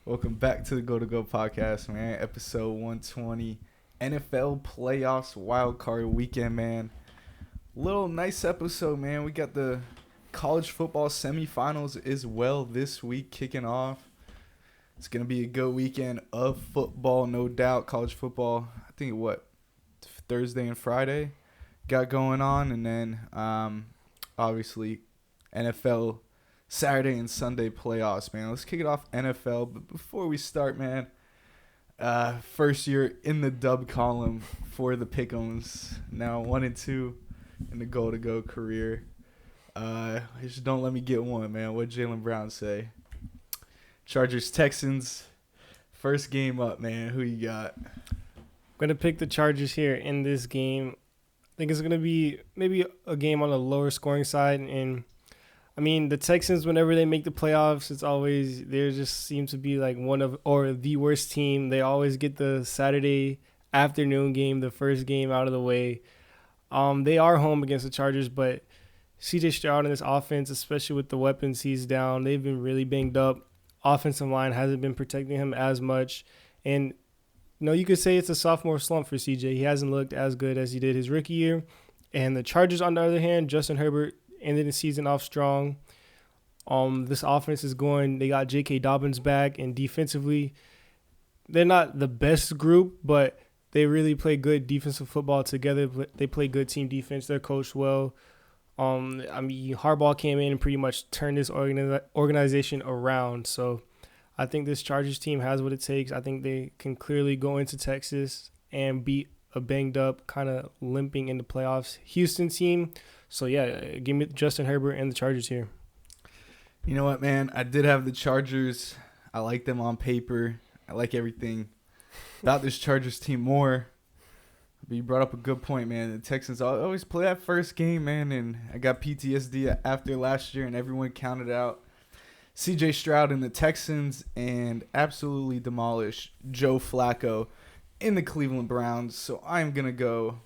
Welcome back to the Go podcast, man. Episode 120, NFL playoffs wild card weekend, man. Little nice episode, man. We got the college football semifinals as well this week kicking off. It's gonna be a good weekend of football, no doubt. College football, I think Thursday and Friday got going on, and then obviously NFL Saturday and Sunday playoffs, man. Let's kick it off NFL. But before we start, man, first year in the dub column for the Pick'ems. Now 1-2 in the go career. Just don't let me get one, man. What did Jaylen Brown say? Chargers Texans. First game up, man. Who you got? I'm going to pick the Chargers here in this game. I think it's going to be maybe a game on the lower scoring side. And, I mean, the Texans, whenever they make the playoffs, it's always, they just seem to be like the worst team. They always get the Saturday afternoon game, the first game out of the way. They are home against the Chargers, but CJ Stroud in this offense, especially with the weapons he's down, they've been really banged up. Offensive line hasn't been protecting him as much. And, you could say it's a sophomore slump for CJ. He hasn't looked as good as he did his rookie year. And the Chargers, on the other hand, Justin Herbert ended the season off strong. This offense is going. They got J.K. Dobbins back, and defensively, they're not the best group, but they really play good defensive football together. They play good team defense. They're coached well. Harbaugh came in and pretty much turned this organization around. So I think this Chargers team has what it takes. I think they can clearly go into Texas and beat a banged up, kind of limping in the playoffs Houston team. So, yeah, give me Justin Herbert and the Chargers here. You know what, man? I did have the Chargers. I like them on paper. I like everything about this Chargers team more. But you brought up a good point, man. The Texans always play that first game, man, and I got PTSD after last year, and everyone counted out C.J. Stroud and the Texans and absolutely demolished Joe Flacco in the Cleveland Browns. So I'm going to go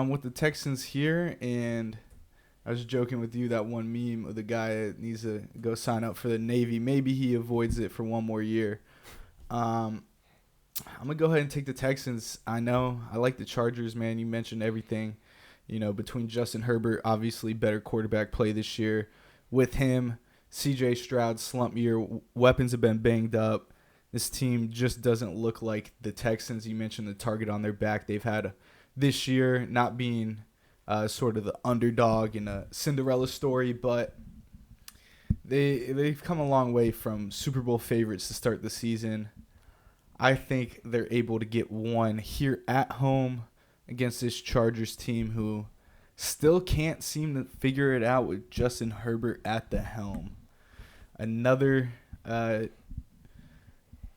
with the Texans here, and I was joking with you that one meme of the guy that needs to go sign up for the Navy. Maybe he avoids it for one more year. I'm going to go ahead and take the Texans. I know. I like the Chargers, man. You mentioned everything, between Justin Herbert, obviously better quarterback play this year. With him, C.J. Stroud, slump year. Weapons have been banged up. This team just doesn't look like the Texans. You mentioned the target on their back they've had this year, not being sort of the underdog in a Cinderella story, but they've come a long way from Super Bowl favorites to start the season. I think they're able to get one here at home against this Chargers team who still can't seem to figure it out with Justin Herbert at the helm. Another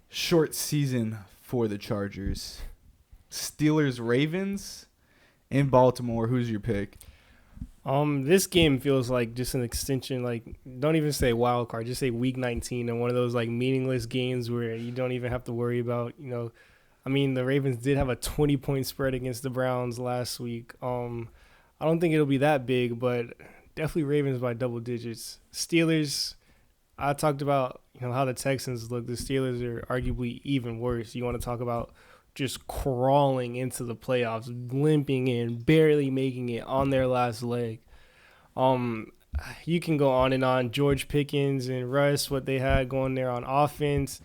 short season for the Chargers. Steelers-Ravens in Baltimore. Who's your pick? This game feels like just an extension, don't even say wild card, just say week 19 and one of those meaningless games where you don't even have to worry about, the Ravens did have a 20-point spread against the Browns last week. I don't think it'll be that big, but definitely Ravens by double digits. Steelers, I talked about, how the Texans look. The Steelers are arguably even worse. You want to talk about just crawling into the playoffs, limping in, barely making it on their last leg. You can go on and on. George Pickens and Russ, what they had going there on offense.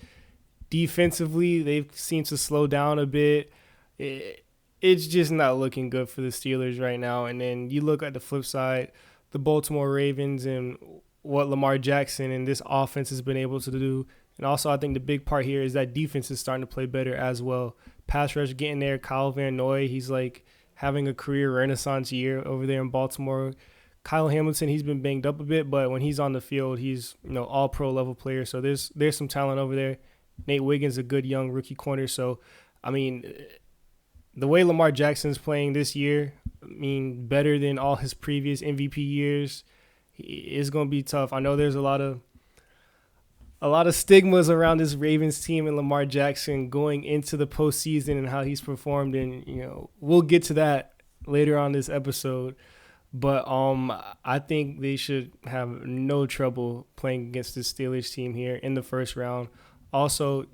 Defensively, they've seemed to slow down a bit. It's just not looking good for the Steelers right now. And then you look at the flip side, the Baltimore Ravens and what Lamar Jackson and this offense has been able to do. And also I think the big part here is that defense is starting to play better as well. Pass rush getting there. Kyle Van Noy, he's having a career renaissance year over there in Baltimore. Kyle Hamilton, he's been banged up a bit, but when he's on the field, he's all pro level player. So there's some talent over there. Nate Wiggins, a good young rookie corner. So the way Lamar Jackson's playing this year, better than all his previous MVP years, it's going to be tough. I know there's a lot of stigmas around this Ravens team and Lamar Jackson going into the postseason and how he's performed. And, we'll get to that later on this episode. But I think they should have no trouble playing against the Steelers team here in the first round. Also,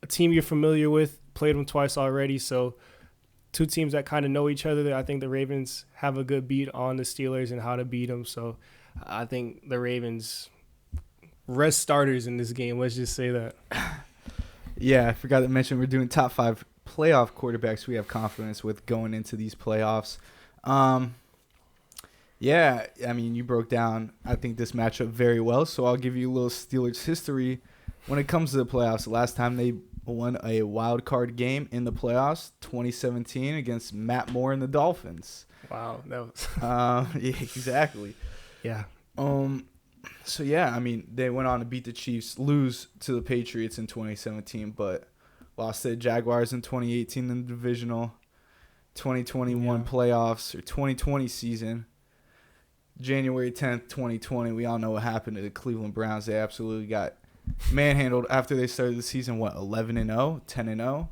a team you're familiar with, played them twice already, so two teams that kind of know each other. I think the Ravens have a good beat on the Steelers and how to beat them. So I think the Ravens rest starters in this game. Let's just say that. Yeah, I forgot to mention we're doing top 5 playoff quarterbacks we have confidence with going into these playoffs. Yeah, I mean, you broke down, I think, this matchup very well, so I'll give you a little Steelers history when it comes to the playoffs. The last time they won a wild card game in the playoffs, 2017, against Matt Moore and the Dolphins. Wow, that was Yeah, exactly. yeah. So yeah, I mean, they went on to beat the Chiefs, lose to the Patriots in 2017, but lost to the Jaguars in 2018 in the divisional, 2021 playoffs or 2020 season. January 10th, 2020, we all know what happened to the Cleveland Browns. They absolutely got manhandled after they started the season, 11-0, 10-0.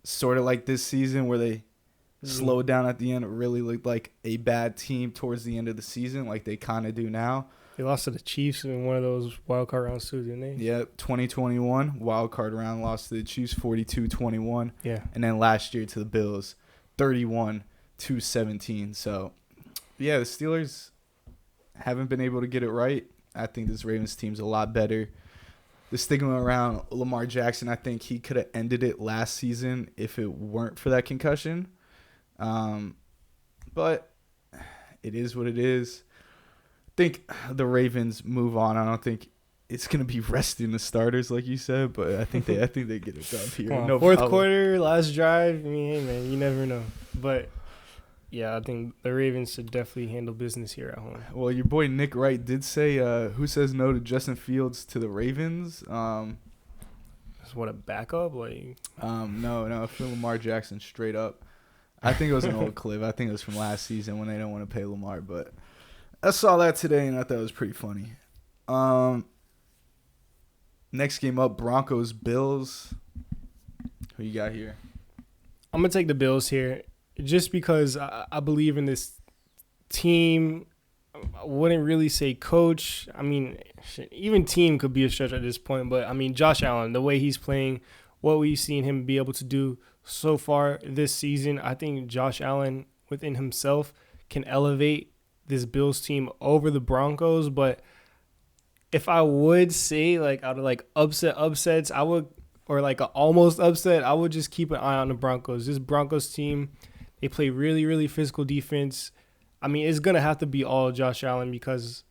Sort of like this season where they slowed down at the end. It really looked like a bad team towards the end of the season, like they kind of do now. They lost to the Chiefs in one of those wild card rounds too, didn't they? Yeah, 2021 wild card round, lost to the Chiefs 42-21. Yeah. And then last year to the Bills 31-17. So, yeah, the Steelers haven't been able to get it right. I think this Ravens team's a lot better. The stigma around Lamar Jackson, I think he could have ended it last season if it weren't for that concussion. But it is what it is. I think the Ravens move on. I don't think it's gonna be resting the starters like you said, but I think they get it done here. No fourth quarter, last drive. I mean, hey man, you never know. But yeah, I think the Ravens should definitely handle business here at home. Well, your boy Nick Wright did say, "Who says no to Justin Fields to the Ravens?" What a backup, like. No, for Lamar Jackson straight up. I think it was an old clip. I think it was from last season when they don't want to pay Lamar, but I saw that today and I thought it was pretty funny. Next game up, Broncos Bills. Who you got here? I'm gonna take the Bills here, just because I believe in this team. I wouldn't really say coach. I mean, even team could be a stretch at this point. But, I mean, Josh Allen, the way he's playing, what we've seen him be able to do so far this season, I think Josh Allen within himself can elevate this Bills team over the Broncos. But if I would say, like, out of, like, upsets, I would, or, like, an almost upset, I would just keep an eye on the Broncos. This Broncos team, they play really, really physical defense. I mean, it's going to have to be all Josh Allen because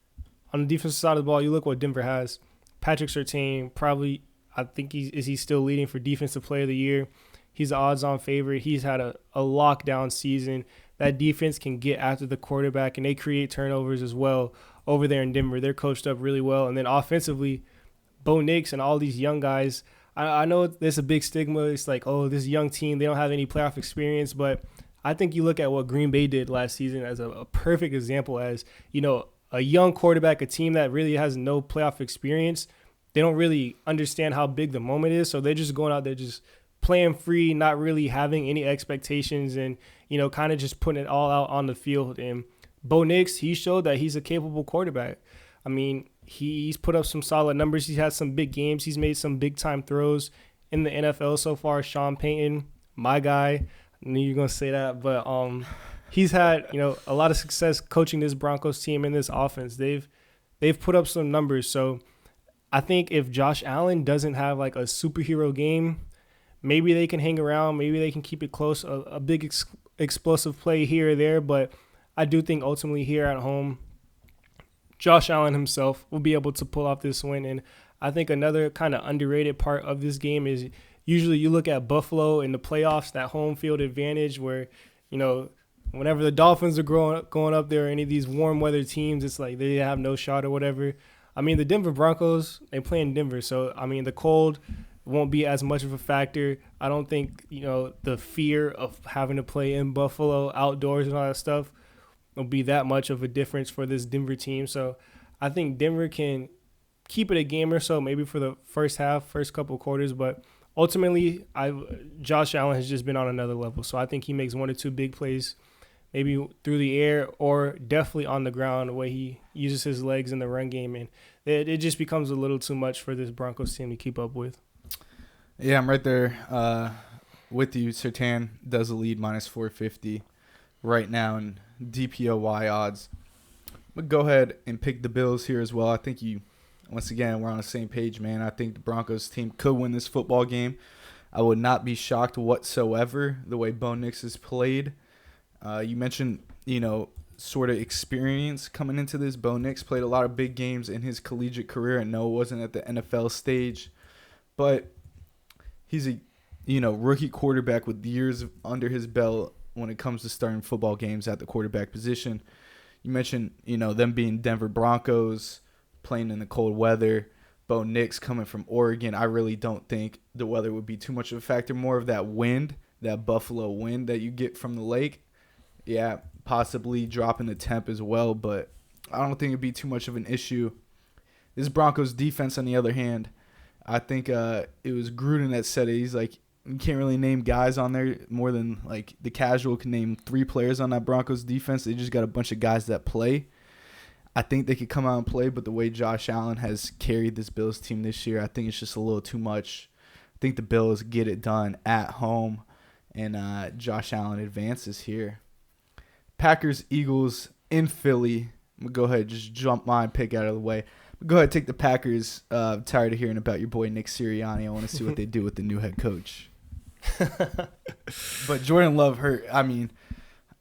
on the defensive side of the ball, you look what Denver has. Patrick Surtain, probably, I think he's still leading for Defensive Player of the Year. He's the odds-on favorite. He's had a lockdown season. That defense can get after the quarterback, and they create turnovers as well over there in Denver. They're coached up really well. And then offensively, Bo Nix and all these young guys, I know there's a big stigma. It's like, oh, this young team, they don't have any playoff experience, but I think you look at what Green Bay did last season as a perfect example as, you know, a young quarterback, a team that really has no playoff experience. They don't really understand how big the moment is, so they're just going out there just playing free, not really having any expectations and, you know, kind of just putting it all out on the field. And Bo Nix, he showed that he's a capable quarterback. I mean, he's put up some solid numbers. He's had some big games. He's made some big-time throws in the NFL so far. Sean Payton, my guy. I knew you were going to say that, but he's had, you know, a lot of success coaching this Broncos team in this offense. They've put up some numbers. So I think if Josh Allen doesn't have like a superhero game, maybe they can hang around. Maybe they can keep it close, a big explosive play here or there. But I do think ultimately here at home, Josh Allen himself will be able to pull off this win. And I think another kind of underrated part of this game is usually you look at Buffalo in the playoffs, that home field advantage where, you know, whenever the Dolphins are going up there or any of these warm weather teams, it's like they have no shot or whatever. I mean, the Denver Broncos, they play in Denver. So, I mean, the cold won't be as much of a factor. I don't think, you know, the fear of having to play in Buffalo outdoors and all that stuff will be that much of a difference for this Denver team. So I think Denver can keep it a game or so, maybe for the first couple of quarters, but ultimately, Josh Allen has just been on another level. So I think he makes one or two big plays, maybe through the air or definitely on the ground, the way he uses his legs in the run game. And it just becomes a little too much for this Broncos team to keep up with. Yeah, I'm right there with you. Surtain does lead minus 450 right now in DPOY odds. But go ahead and pick the Bills here as well. I think once again, we're on the same page, man. I think the Broncos team could win this football game. I would not be shocked whatsoever the way Bo Nix has played. You mentioned, sort of experience coming into this. Bo Nix played a lot of big games in his collegiate career, and no, it wasn't at the NFL stage. But he's a, rookie quarterback with years under his belt when it comes to starting football games at the quarterback position. You mentioned, them being Denver Broncos, playing in the cold weather. Bo Nix coming from Oregon. I really don't think the weather would be too much of a factor. More of that wind, that Buffalo wind that you get from the lake. Yeah, possibly dropping the temp as well, but I don't think it'd be too much of an issue. This Broncos defense, on the other hand, I think it was Gruden that said it. He's like, you can't really name guys on there more than like the casual can name 3 players on that Broncos defense. They just got a bunch of guys that play. I think they could come out and play, but the way Josh Allen has carried this Bills team this year, I think it's just a little too much. I think the Bills get it done at home, and Josh Allen advances here. Packers, Eagles in Philly. I'm going to go ahead and just jump my pick out of the way. Go ahead and take the Packers. Tired of hearing about your boy Nick Sirianni. I want to see what they do with the new head coach. But Jordan Love hurt. I mean,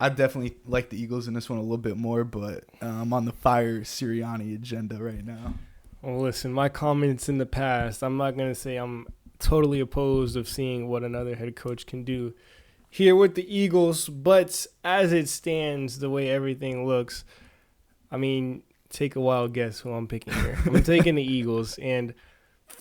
I definitely like the Eagles in this one a little bit more, but I'm on the fire Sirianni agenda right now. Well, listen, my comments in the past, I'm not going to say I'm totally opposed of seeing what another head coach can do here with the Eagles, but as it stands, the way everything looks, I mean, take a wild guess who I'm picking here. I'm taking the Eagles, and,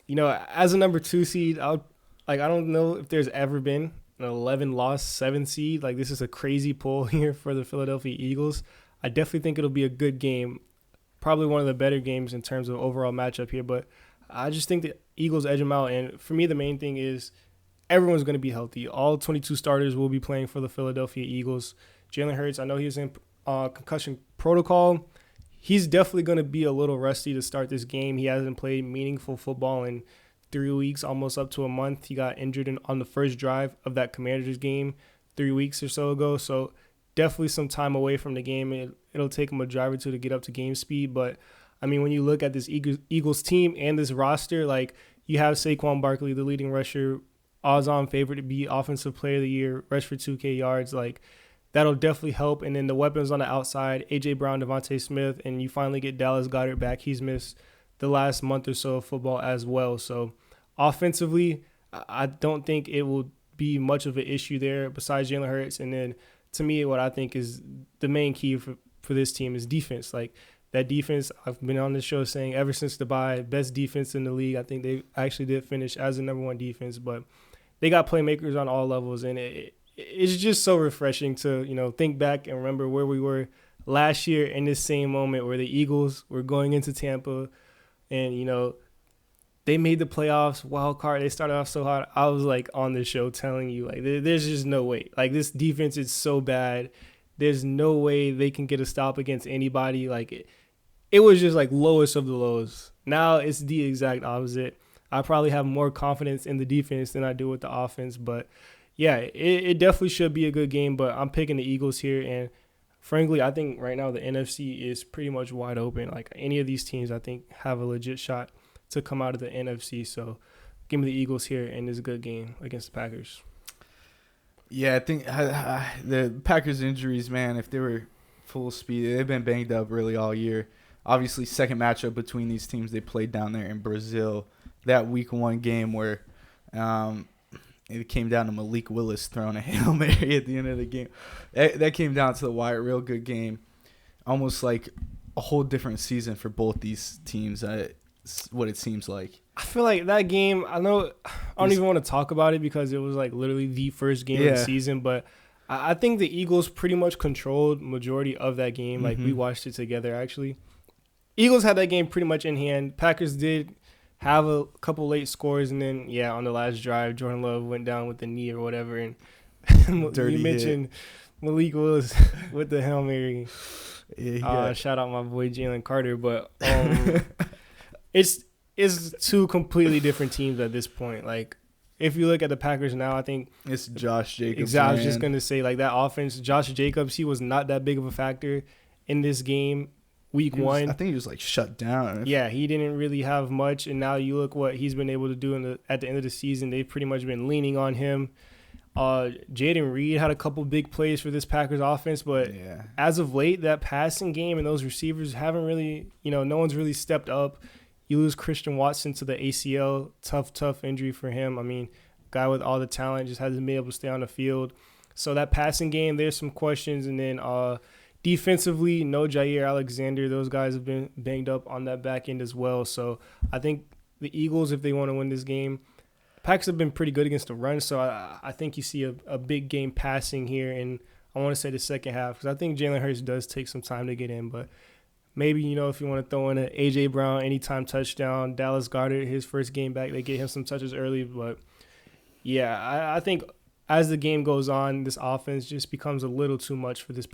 as a number 2 seed, I don't know if there's ever been an 11-loss 7 seed. Like, this is a crazy pull here for the Philadelphia Eagles. I definitely think it'll be a good game, probably one of the better games in terms of overall matchup here, but I just think the Eagles edge them out, and for me, the main thing is everyone's going to be healthy. All 22 starters will be playing for the Philadelphia Eagles. Jalen Hurts, I know he was in concussion protocol. He's definitely going to be a little rusty to start this game. He hasn't played meaningful football in 3 weeks, almost up to a month. He got injured on the first drive of that Commanders game 3 weeks or so ago. So definitely some time away from the game. It'll take him a drive or two to get up to game speed. But, I mean, when you look at this Eagles team and this roster, like, you have Saquon Barkley, the leading rusher, odds-on favorite to be Offensive Player of the Year, rush for 2K yards. Like, that'll definitely help. And then the weapons on the outside, A.J. Brown, Devontae Smith, and you finally get Dallas Goedert back. He's missed the last month or so of football as well. So offensively, I don't think it will be much of an issue there besides Jalen Hurts. And then to me, what I think is the main key for this team is defense. Like, that defense, I've been on this show saying ever since the bye, best defense in the league. I think they actually did finish as the number 1 defense, but they got playmakers on all levels, and it's just so refreshing to, think back and remember where we were last year in this same moment where the Eagles were going into Tampa and, they made the playoffs, wild card. They started off so hot. I was, like, on the show telling you, like, there's just no way. Like, this defense is so bad. There's no way they can get a stop against anybody. Like, it was just, like, lowest of the lows. Now it's the exact opposite. I probably have more confidence in the defense than I do with the offense. But, yeah, it definitely should be a good game. But I'm picking the Eagles here. And, frankly, I think right now the NFC is pretty much wide open. Like, any of these teams, I think, have a legit shot to come out of the NFC. So give me the Eagles here, and it's a good game against the Packers. Yeah, I think the Packers' injuries, man, if they were full speed, they've been banged up really all year. Obviously, second matchup between these teams, they played down there in Brazil. That week 1 game where it came down to Malik Willis throwing a Hail Mary at the end of the game. That came down to the wire, real good game. Almost like a whole different season for both these teams. What it seems like. I feel like that game, I don't even want to talk about it because it was like literally the first game of the season, but I think the Eagles pretty much controlled majority of that game. Like, we watched it together, actually. Eagles had that game pretty much in hand. Packers did have a couple late scores, and then, on the last drive, Jordan Love went down with the knee or whatever, and you mentioned Malik Willis with the Hail Mary. Yeah, Shout out my boy Jalen Carter. But it's two completely different teams at this point. Like, if you look at the Packers now, I think it's Josh Jacobs. exactly. I was just gonna say, like, that offense, Josh Jacobs, he was not that big of a factor in this game. Week one, I think he was like shut down. Yeah, he didn't really have much, and now you look what he's been able to do at the end of the season. They've pretty much been leaning on him. Jaden Reed had a couple big plays for this Packers offense, but as of late, that passing game and those receivers haven't really, no one's really stepped up. You lose Christian Watson to the ACL, tough injury for him. I mean, guy with all the talent just hasn't been able to stay on the field. So that passing game, there's some questions, and then defensively, no Jair Alexander. Those guys have been banged up on that back end as well. So I think the Eagles, if they want to win this game, Packers have been pretty good against the run. So I think you see a big game passing here. And I want to say the second half because I think Jalen Hurts does take some time to get in. But maybe, if you want to throw in an A.J. Brown anytime touchdown, Dallas Goedert, his first game back, they get him some touches early. But, yeah, I think – as the game goes on, this offense just becomes a little too much for this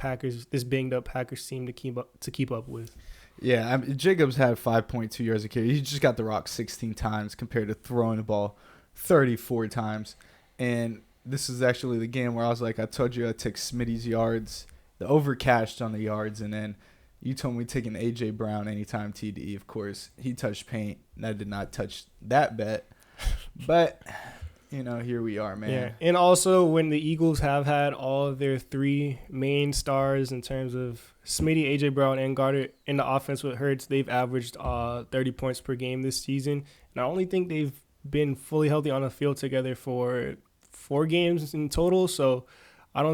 banged up Packers team to keep up with. Yeah, Jacobs had 5.2 yards a carry. He just got the rock 16 times compared to throwing the ball 34 times. And this is actually the game where I was like, I told you I'd take Smitty's yards, the overcashed on the yards, and then you told me taking A.J. Brown anytime TD. Of course, he touched paint, and I did not touch that bet. But here we are, man. Yeah, and also when the Eagles have had all of their three main stars in terms of Smitty, A.J. Brown, and Goddard in the offense with Hurts, they've averaged 30 points per game this season. And I only think they've been fully healthy on the field together for 4 games in total. So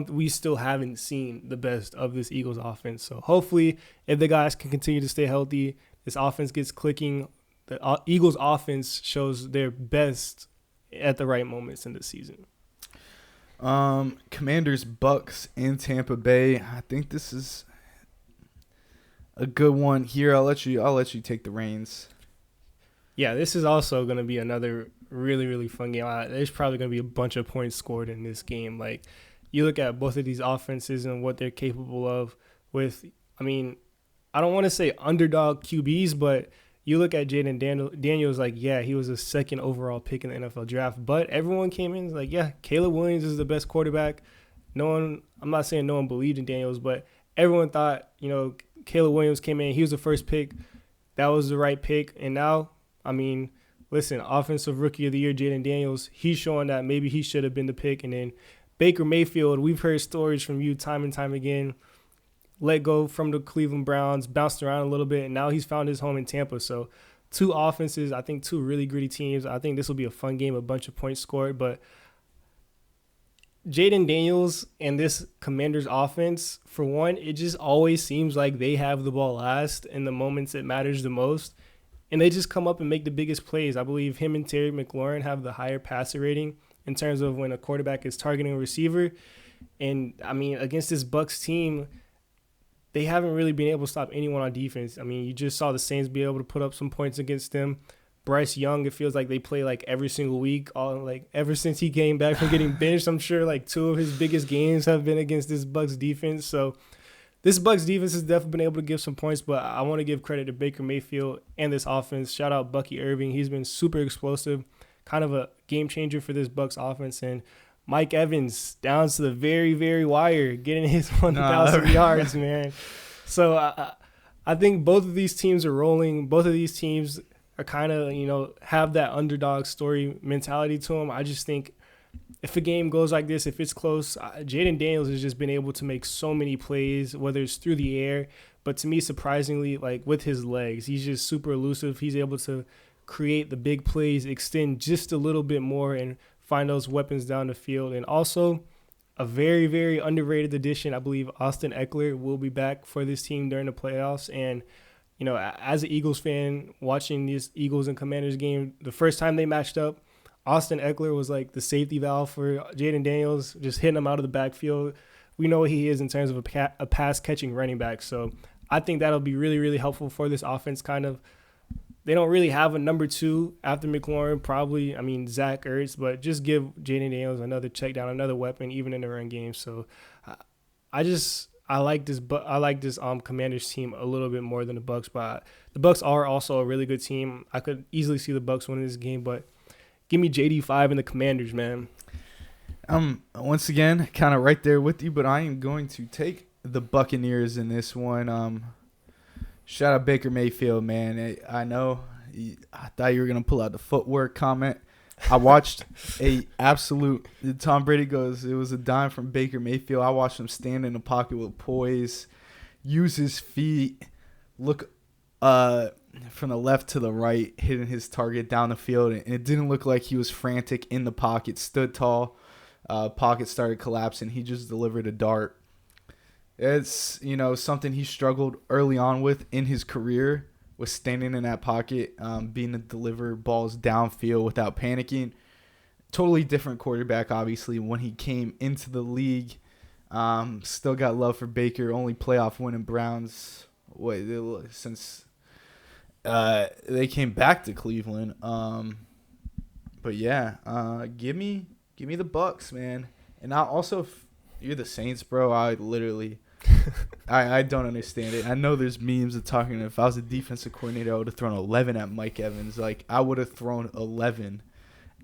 we still haven't seen the best of this Eagles offense. So hopefully, if the guys can continue to stay healthy, this offense gets clicking. The Eagles offense shows their best at the right moments in the season. Commanders, Bucks, and Tampa Bay. I think this is a good one here. I'll let you take the reins. Yeah, this is also going to be another really, really fun game. There's probably going to be a bunch of points scored in this game. Like, you look at both of these offenses and what they're capable of with, I don't want to say underdog QBs, but you look at Jaden Daniels, like, yeah, he was a second overall pick in the NFL draft, but everyone came in like, yeah, Caleb Williams is the best quarterback. I'm not saying no one believed in Daniels, but everyone thought, Caleb Williams came in, he was the first pick. That was the right pick. And now, listen, offensive rookie of the year, Jaden Daniels, he's showing that maybe he should have been the pick. And then Baker Mayfield, we've heard stories from you time and time again, let go from the Cleveland Browns, bounced around a little bit, and now he's found his home in Tampa. So 2 offenses, I think 2 really gritty teams. I think this will be a fun game, a bunch of points scored. But Jaden Daniels and this Commanders offense, for one, it just always seems like they have the ball last in the moments it matters the most. And they just come up and make the biggest plays. I believe him and Terry McLaurin have the higher passer rating in terms of when a quarterback is targeting a receiver. And, against this Bucs team, they haven't really been able to stop anyone on defense. You just saw the Saints be able to put up some points against them. Bryce Young, it feels like they play like every single week. Ever since he came back from getting benched, I'm sure like 2 of his biggest games have been against this Bucs defense. So this Bucs defense has definitely been able to give some points, but I want to give credit to Baker Mayfield and this offense. Shout out Bucky Irving. He's been super explosive, kind of a game changer for this Bucs offense. And Mike Evans down to the very, very wire, getting his 1,000 yards, man. So I think both of these teams are rolling. Both of these teams are kind of, have that underdog story mentality to them. I just think if a game goes like this, if it's close, Jaden Daniels has just been able to make so many plays, whether it's through the air. But to me, surprisingly, like with his legs, he's just super elusive. He's able to create the big plays, extend just a little bit more, and find those weapons down the field. And also a very, very underrated addition. I believe Austin Eckler will be back for this team during the playoffs. And, as an Eagles fan, watching this Eagles and Commanders game, the first time they matched up, Austin Eckler was like the safety valve for Jaden Daniels, just hitting him out of the backfield. We know what he is in terms of a pass-catching running back. So I think that'll be really, really helpful for this offense kind of. They don't really have a number 2 after McLaurin, probably, Zach Ertz, but just give Jaden Daniels another check down, another weapon, even in the run game. So I like this, but I like this Commanders team a little bit more than the Bucks. But the Bucks are also a really good team. I could easily see the Bucks winning this game, but give me JD5 and the Commanders, man. Once again kind of right there with you, but I am going to take the Buccaneers in this one. Shout out Baker Mayfield, man. I know I thought you were gonna pull out the footwork comment. I watched a absolute Tom Brady goes, it was a dime from Baker Mayfield. I watched him stand in the pocket with poise, use his feet, look from the left to the right, hitting his target down the field, and it didn't look like he was frantic in the pocket. Stood tall, pocket started collapsing. He just delivered a dart. It's, something he struggled early on with in his career, was standing in that pocket, being to deliver balls downfield without panicking. Totally different quarterback, obviously, when he came into the league. Still got love for Baker. Only playoff winning Browns since they came back to Cleveland. But yeah, give me the Bucks, man. And I also, you're the Saints, bro. I literally. I don't understand it. I know there's memes of talking. If I was a defensive coordinator, I would have thrown 11 at Mike Evans. Like, I would have thrown 11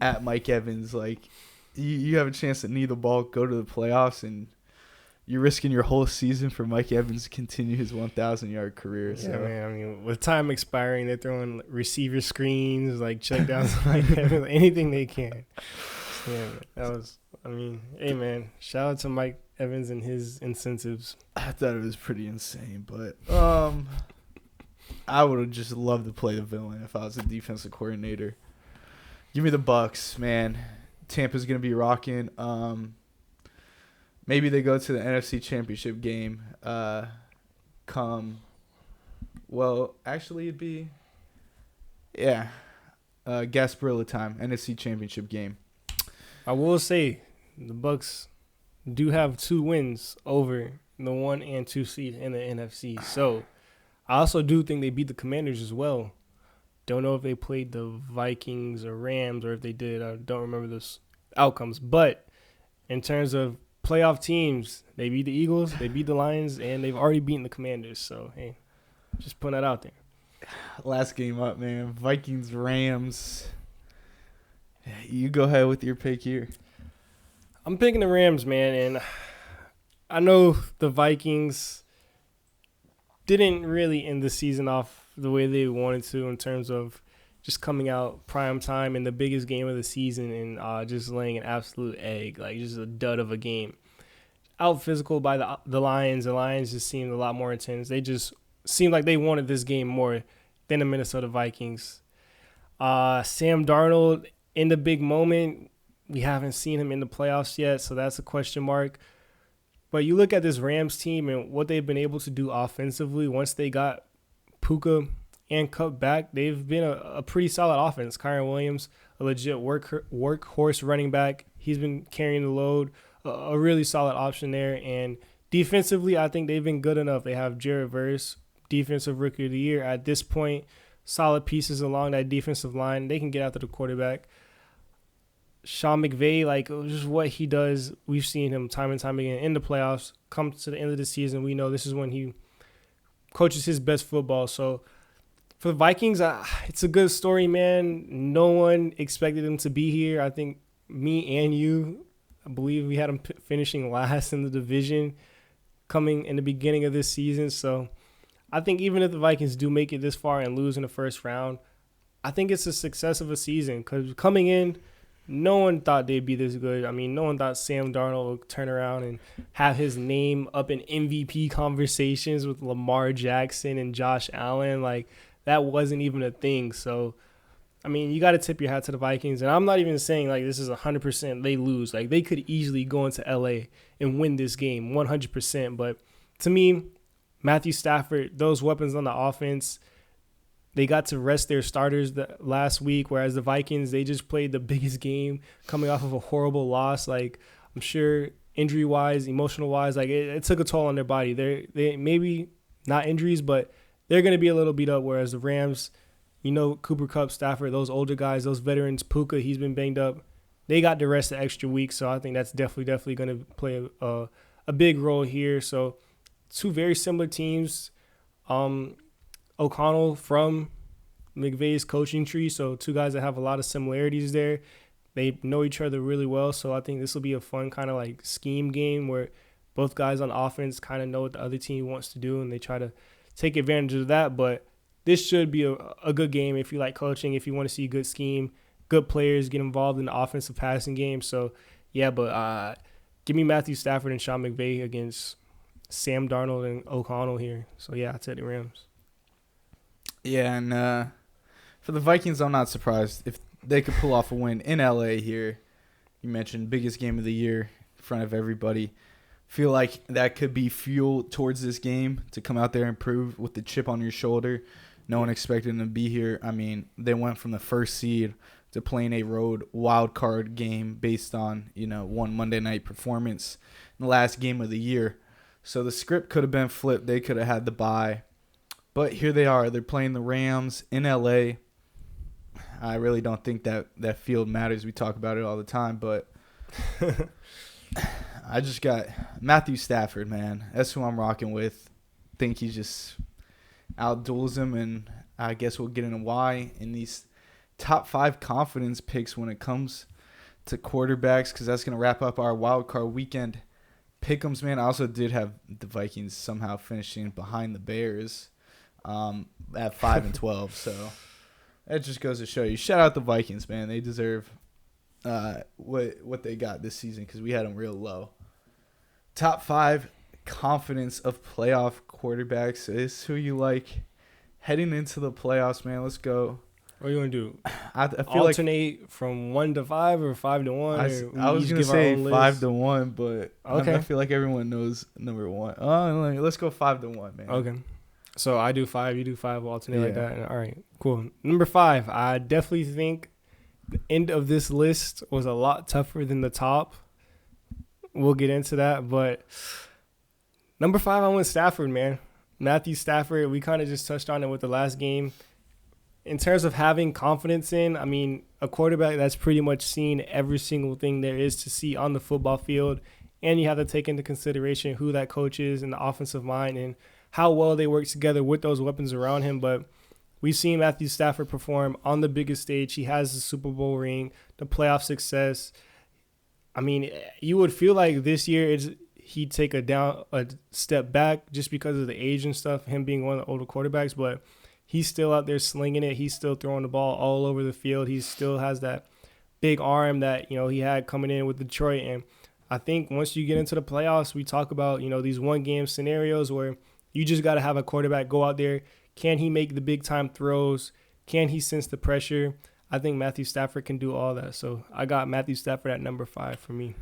at Mike Evans. Like, you have a chance to knee the ball, go to the playoffs, and you're risking your whole season for Mike Evans to continue his 1,000-yard career. Yeah, so. man. I mean, with time expiring, they're throwing receiver screens, like check downs, like anything they can. Yeah, that was. I mean, hey, man. Shout out to Mike Evans and his incentives. I thought it was pretty insane, but I would have just loved to play the villain if I was a defensive coordinator. Give me the Bucks, man. Tampa's gonna be rocking. Maybe they go to the NFC Championship game. Actually, it'd be Gasparilla time. NFC Championship game. I will say the Bucks do have 2 wins over the 1 and 2 seed in the NFC. So I also do think they beat the Commanders as well. Don't know if they played the Vikings or Rams, or if they did. I don't remember those outcomes. But in terms of playoff teams, they beat the Eagles, they beat the Lions, and they've already beaten the Commanders. So, hey, just putting that out there. Last game up, man. Vikings, Rams. You go ahead with your pick here. I'm picking the Rams, man, and I know the Vikings didn't really end the season off the way they wanted to in terms of just coming out prime time in the biggest game of the season and just laying an absolute egg, like just a dud of a game. Out physical by the Lions. The Lions just seemed a lot more intense. They just seemed like they wanted this game more than the Minnesota Vikings. Sam Darnold in the big moment, we haven't seen him in the playoffs yet, so that's a question mark. But you look at this Rams team and what they've been able to do offensively once they got Puka and Cup back. They've been a pretty solid offense. Kyron Williams, a legit workhorse running back. He's been carrying the load, a really solid option there. And defensively, I think they've been good enough. They have Jared Verse, Defensive Rookie of the Year. At this point, solid pieces along that defensive line. They can get after the quarterback. Sean McVay, just what he does, we've seen him time and time again in the playoffs. Come to the end of the season, we know this is when he coaches his best football. So for the Vikings, it's a good story, man. No one expected him to be here. I think me and you, I believe we had him finishing last in the division coming in the beginning of this season. So I think even if the Vikings do make it this far and lose in the first round, I think it's a success of a season because coming in, no one thought they'd be this good. I mean, no one thought Sam Darnold would turn around and have his name up in MVP conversations with Lamar Jackson and Josh Allen. That wasn't even a thing. So, I mean, you got to tip your hat to the Vikings. And I'm not even saying, this is 100% they lose. They could easily go into L.A. and win this game 100%. But to me, Matthew Stafford, those weapons on the offense, they got to rest their starters last week, whereas the Vikings, they just played the biggest game coming off of a horrible loss. I'm sure injury-wise, emotional-wise, it took a toll on their body. They maybe not injuries, but they're going to be a little beat up, whereas the Rams, Cooper Kupp, Stafford, those older guys, those veterans, Puka, he's been banged up. They got the rest of extra week, so I think that's definitely going to play a big role here. So two very similar teams. O'Connell from McVay's coaching tree, so two guys that have a lot of similarities there. They know each other really well, so I think this will be a fun kind of like scheme game where both guys on offense kind of know what the other team wants to do and they try to take advantage of that. But this should be a good game if you like coaching, if you want to see a good scheme, good players get involved in the offensive passing game. So, yeah, but give me Matthew Stafford and Sean McVay against Sam Darnold and O'Connell here. So, yeah, I take the Rams. Yeah, and for the Vikings, I'm not surprised if they could pull off a win in LA here. You mentioned biggest game of the year in front of everybody. Feel like that could be fuel towards this game to come out there and prove with the chip on your shoulder. No one expected them to be here. I mean, they went from the first seed to playing a road wild card game based on, one Monday night performance in the last game of the year. So the script could have been flipped. They could have had the bye. But here they are. They're playing the Rams in LA. I really don't think that field matters. We talk about it all the time, but I just got Matthew Stafford, man. That's who I'm rocking with. Think he just outduels him, and I guess we'll get into why in these top 5 confidence picks when it comes to quarterbacks, because that's going to wrap up our wild card weekend pick'ems, man. I also did have the Vikings somehow finishing behind the Bears at 5-12, so that just goes to show you. Shout out the Vikings, man. They deserve what they got this season because we had them real low. Top 5 confidence of playoff quarterbacks is who you like heading into the playoffs, man. Let's go. What do you want to do? I feel alternate from 1 to 5 or 5 to 1? I was gonna say 5 to 1, but okay. I feel like everyone knows number 1. Oh, let's go 5 to 1, man. Okay. So I do 5, you do 5, we'll alternate like that. All right, cool. Number 5, I definitely think the end of this list was a lot tougher than the top. We'll get into that, but number 5, I went Stafford, man. Matthew Stafford, we kind of just touched on it with the last game. In terms of having confidence in, I mean, a quarterback that's pretty much seen every single thing there is to see on the football field, and you have to take into consideration who that coach is and the offensive mind and how well they work together with those weapons around him. But we've seen Matthew Stafford perform on the biggest stage. He has the Super Bowl ring, the playoff success. I mean, you would feel like this year he'd take a step back just because of the age and stuff, him being one of the older quarterbacks, but he's still out there slinging it. He's still throwing the ball all over the field. He still has that big arm that, he had coming in with Detroit. And I think once you get into the playoffs, we talk about, these one-game scenarios where you just got to have a quarterback go out there. Can he make the big-time throws? Can he sense the pressure? I think Matthew Stafford can do all that. So I got Matthew Stafford at number 5 for me.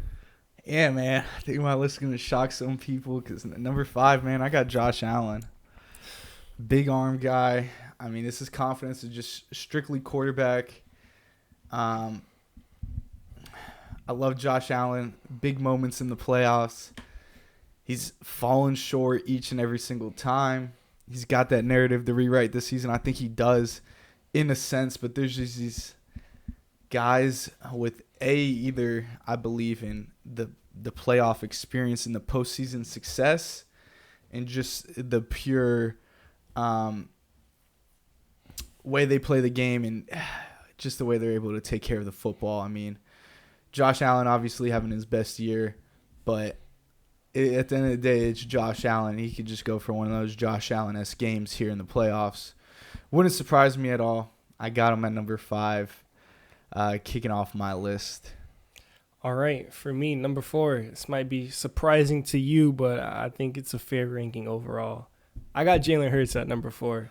Yeah, man. I think my list is going to shock some people because number 5, man, I got Josh Allen. Big arm guy. I mean, this is confidence of just strictly quarterback. I love Josh Allen. Big moments in the playoffs. He's fallen short each and every single time. He's got that narrative to rewrite this season. I think he does in a sense, but there's just these guys with either I believe in the playoff experience and the postseason success and just the pure way they play the game and just the way they're able to take care of the football. I mean, Josh Allen obviously having his best year, but at the end of the day, it's Josh Allen. He could just go for one of those Josh Allen-esque games here in the playoffs. Wouldn't surprise me at all. I got him at number 5, kicking off my list. All right. For me, number 4, this might be surprising to you, but I think it's a fair ranking overall. I got Jalen Hurts at number 4.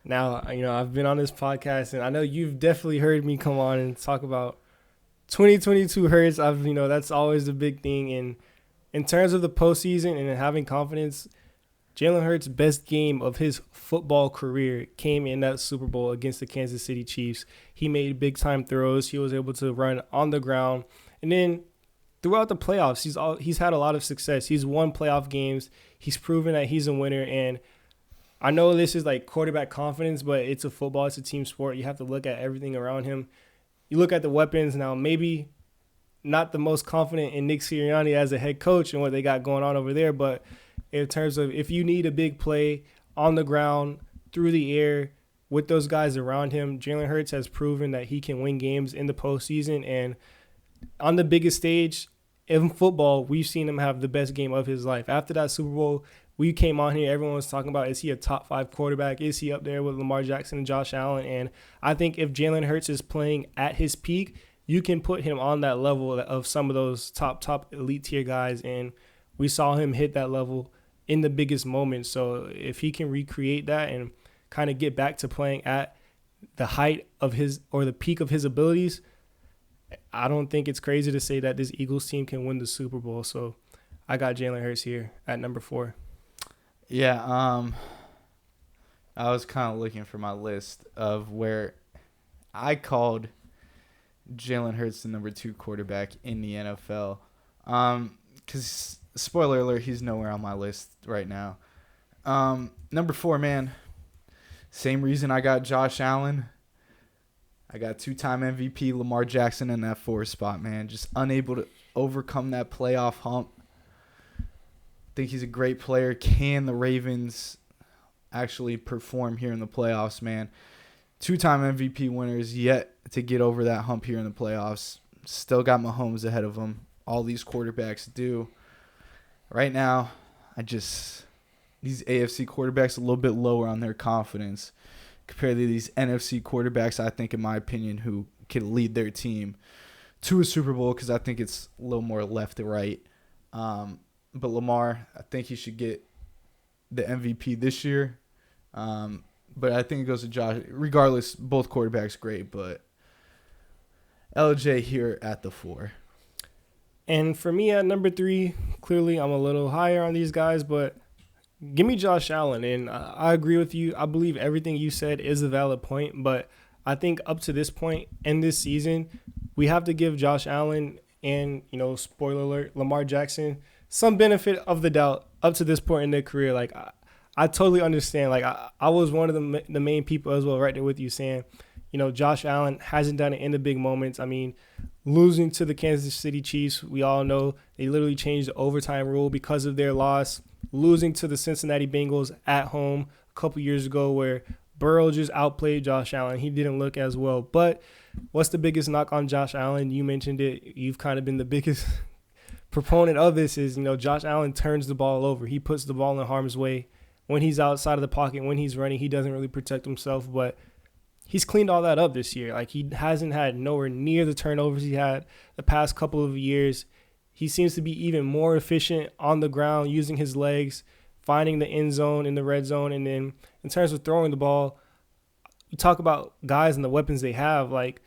Now, I've been on this podcast, and I know you've definitely heard me come on and talk about 2022 Hurts. That's always the big thing. And in terms of the postseason and having confidence, Jalen Hurts' best game of his football career came in that Super Bowl against the Kansas City Chiefs. He made big-time throws. He was able to run on the ground. And then throughout the playoffs, he's had a lot of success. He's won playoff games. He's proven that he's a winner. And I know this is like quarterback confidence, but it's a football. It's a team sport. You have to look at everything around him. You look at the weapons. Now, maybe not the most confident in Nick Sirianni as a head coach and what they got going on over there. But in terms of if you need a big play on the ground, through the air, with those guys around him, Jalen Hurts has proven that he can win games in the postseason. And on the biggest stage in football, we've seen him have the best game of his life. After that Super Bowl, we came on here, everyone was talking about, is he a top 5 quarterback? Is he up there with Lamar Jackson and Josh Allen? And I think if Jalen Hurts is playing at his peak, you can put him on that level of some of those top elite tier guys. And we saw him hit that level in the biggest moments. So if he can recreate that and kind of get back to playing at the height of his or the peak of his abilities, I don't think it's crazy to say that this Eagles team can win the Super Bowl. So I got Jalen Hurts here at number 4. Yeah, I was kind of looking for my list of where I called Jalen Hurts the number 2 quarterback in the NFL. Because, spoiler alert, he's nowhere on my list right now. Number 4, man. Same reason I got Josh Allen. I got 2-time MVP Lamar Jackson in that 4 spot, man. Just unable to overcome that playoff hump. Think he's a great player. Can the Ravens actually perform here in the playoffs, man? 2-time MVP winners yet to get over that hump here in the playoffs. Still got Mahomes ahead of them. All these quarterbacks do. Right now, these AFC quarterbacks a little bit lower on their confidence compared to these NFC quarterbacks, I think, in my opinion, who can lead their team to a Super Bowl because I think it's a little more left to right. But Lamar, I think he should get the MVP this year. But I think it goes to Josh. Regardless, both quarterbacks great, but LJ here at the 4. And for me at number 3, clearly I'm a little higher on these guys, but give me Josh Allen. And I agree with you. I believe everything you said is a valid point, but I think up to this point in this season, we have to give Josh Allen and, spoiler alert, Lamar Jackson some benefit of the doubt up to this point in their career. Like, I totally understand. Like, I was one of the main people as well right there with you saying, Josh Allen hasn't done it in the big moments. I mean, losing to the Kansas City Chiefs, we all know they literally changed the overtime rule because of their loss. Losing to the Cincinnati Bengals at home a couple years ago where Burrow just outplayed Josh Allen. He didn't look as well. But what's the biggest knock on Josh Allen? You mentioned it. You've kind of been the biggest proponent of this is, Josh Allen turns the ball over. He puts the ball in harm's way. When he's outside of the pocket, when he's running, he doesn't really protect himself. But he's cleaned all that up this year. Like, he hasn't had nowhere near the turnovers he had the past couple of years. He seems to be even more efficient on the ground, using his legs, finding the end zone in the red zone. And then in terms of throwing the ball, you talk about guys and the weapons they have, like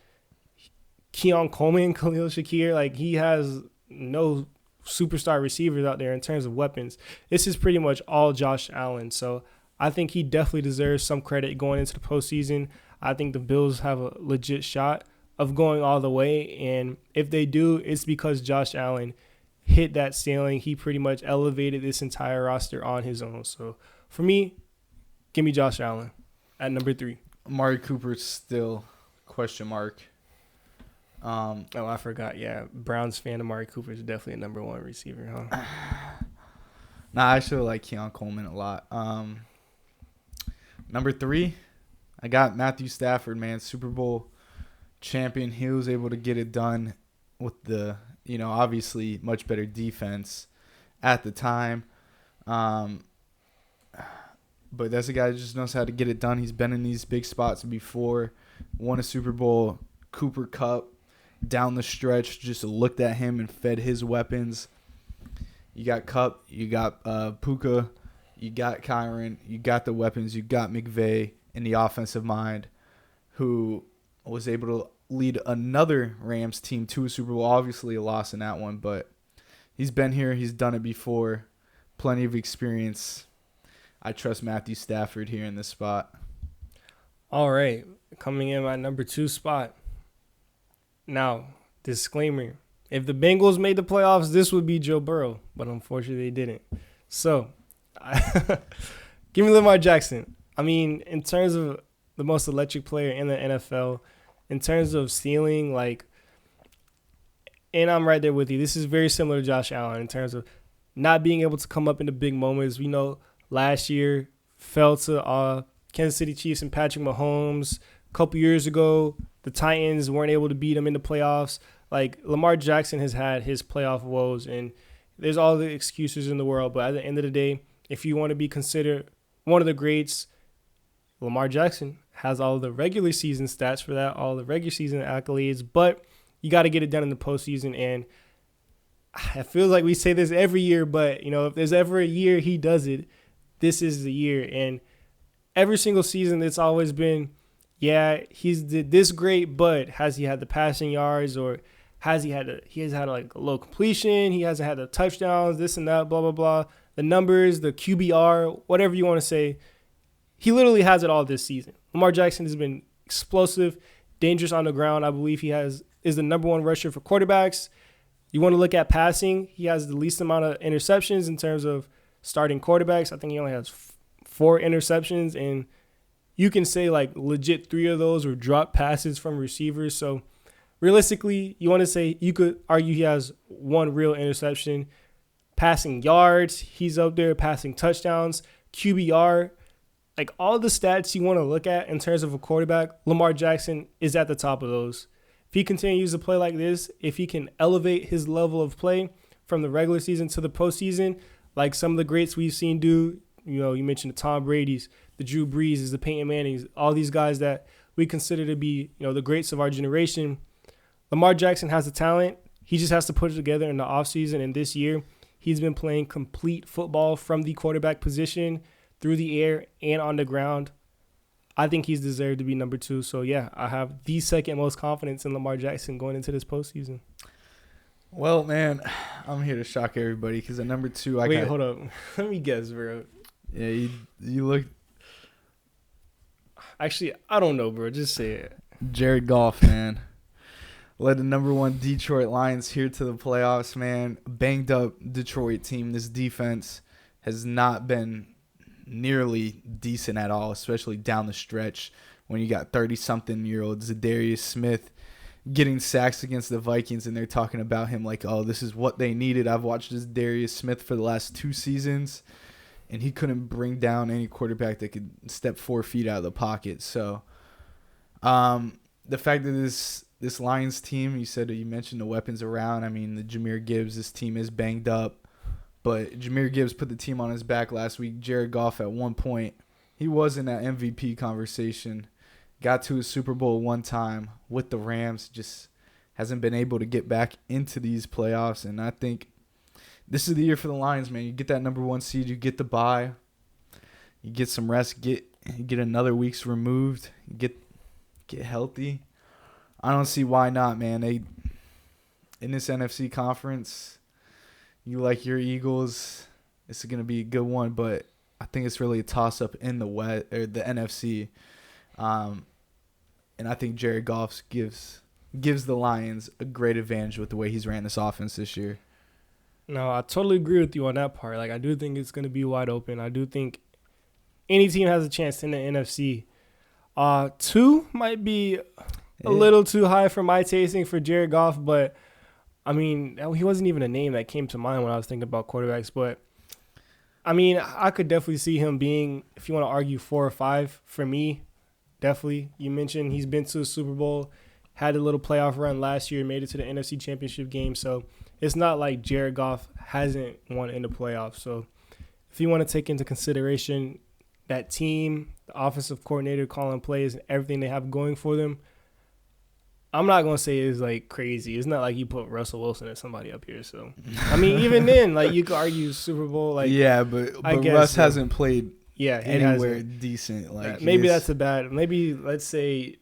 Keon Coleman, Khalil Shakir. Like, he has no superstar receivers out there in terms of weapons. This is pretty much all Josh Allen. So I think he definitely deserves some credit going into the postseason. I think the Bills have a legit shot of going all the way. And if they do, it's because Josh Allen hit that ceiling. He pretty much elevated this entire roster on his own. So for me, give me Josh Allen at number 3. Amari Cooper's still question mark. I forgot. Yeah, Browns fan Amari Cooper is definitely a number 1 receiver, huh? Nah, I actually like Keon Coleman a lot. Number 3, I got Matthew Stafford, man, Super Bowl champion. He was able to get it done with the, obviously much better defense at the time. But that's a guy that just knows how to get it done. He's been in these big spots before, won a Super Bowl. Cooper Kupp down the stretch just looked at him and fed his weapons. You got Kupp, you got Puka, you got Kyron, you got the weapons, you got McVay in the offensive mind, who was able to lead another Rams team to a Super Bowl. Obviously a loss in that one, but he's been here. He's done it before. Plenty of experience. I trust Matthew Stafford here in this spot. All right. Coming in my number 2 spot. Now, disclaimer. If the Bengals made the playoffs, this would be Joe Burrow. But unfortunately, they didn't. So, give me Lamar Jackson. I mean, in terms of the most electric player in the NFL, in terms of ceiling, like, And I'm right there with you. This is very similar to Josh Allen in terms of not being able to come up in the big moments. We know last year fell to Kansas City Chiefs and Patrick Mahomes. A couple years ago, the Titans weren't able to beat him in the playoffs. Like, Lamar Jackson has had his playoff woes, and there's all the excuses in the world. But at the end of the day, if you want to be considered one of the greats, Lamar Jackson has all the regular season stats for that, all the regular season accolades. But you got to get it done in the postseason, and I feel like we say this every year, but, if there's ever a year he does it, this is the year. And every single season, it's always been, he's did this great, but has he had the passing yards, or he has had like a low completion, he hasn't had the touchdowns, this and that, blah, blah, blah. The numbers, the QBR, whatever you want to say, he literally has it all this season. Lamar Jackson has been explosive, dangerous on the ground. I believe he is the number one rusher for quarterbacks. You want to look at passing, he has the least amount of interceptions in terms of starting quarterbacks. I think he only has 4 interceptions, and you can say like legit 3 of those were drop passes from receivers. So realistically, you want to say, you could argue he has 1 real interception. Passing yards, he's up there. Passing touchdowns, QBR, like all the stats you want to look at in terms of a quarterback, Lamar Jackson is at the top of those. If he continues to play like this, if he can elevate his level of play from the regular season to the postseason, like some of the greats we've seen do, you mentioned the Tom Brady's, the Drew Brees, the Peyton Mannings, all these guys that we consider to be, the greats of our generation. Lamar Jackson has the talent. He just has to put it together in the offseason. And this year, he's been playing complete football from the quarterback position, through the air, and on the ground. I think he's deserved to be number 2. So, I have the second most confidence in Lamar Jackson going into this postseason. Well, man, I'm here to shock everybody because at number 2, hold up. Let me guess, bro. Yeah, you look. Actually, I don't know, bro. Just say it. Jared Goff, man. Led the number 1 Detroit Lions here to the playoffs, man. Banged up Detroit team. This defense has not been nearly decent at all, especially down the stretch when you got 30-something-year-old Zadarius Smith getting sacks against the Vikings, and they're talking about him like, oh, this is what they needed. I've watched this Zadarius Smith for the last 2 seasons, and he couldn't bring down any quarterback that could step 4 feet out of the pocket. So the fact that this Lions team, you mentioned the weapons around. I mean, the Jahmyr Gibbs, this team is banged up. But Jahmyr Gibbs put the team on his back last week. Jared Goff, at one point, he was in that MVP conversation. Got to a Super Bowl 1 time with the Rams. Just hasn't been able to get back into these playoffs. And I think this is the year for the Lions, man. You get that number 1 seed. You get the bye. You get some rest. Get another week's removed. Get healthy. I don't see why not, man. In this NFC conference, you like your Eagles. This is going to be a good one, but I think it's really a toss-up in the West or the NFC. And I think Jared Goff gives the Lions a great advantage with the way he's ran this offense this year. No, I totally agree with you on that part. Like, I do think it's going to be wide open. I do think any team has a chance in the NFC. 2 might be a little too high for my tasting for Jared Goff, but I mean, he wasn't even a name that came to mind when I was thinking about quarterbacks. But I mean, I could definitely see him being, if you want to argue, 4 or 5 for me. Definitely. You mentioned he's been to a Super Bowl, had a little playoff run last year, made it to the NFC Championship game. So it's not like Jared Goff hasn't won in the playoffs. So if you want to take into consideration that team, the offensive coordinator calling plays, and everything they have going for them, I'm not going to say it's like crazy. It's not like you put Russell Wilson or somebody up here. So, I mean, even then, like, you could argue Super Bowl. Like, yeah, but Russ hasn't played anywhere decent. Like, maybe that's a bad. Maybe let's say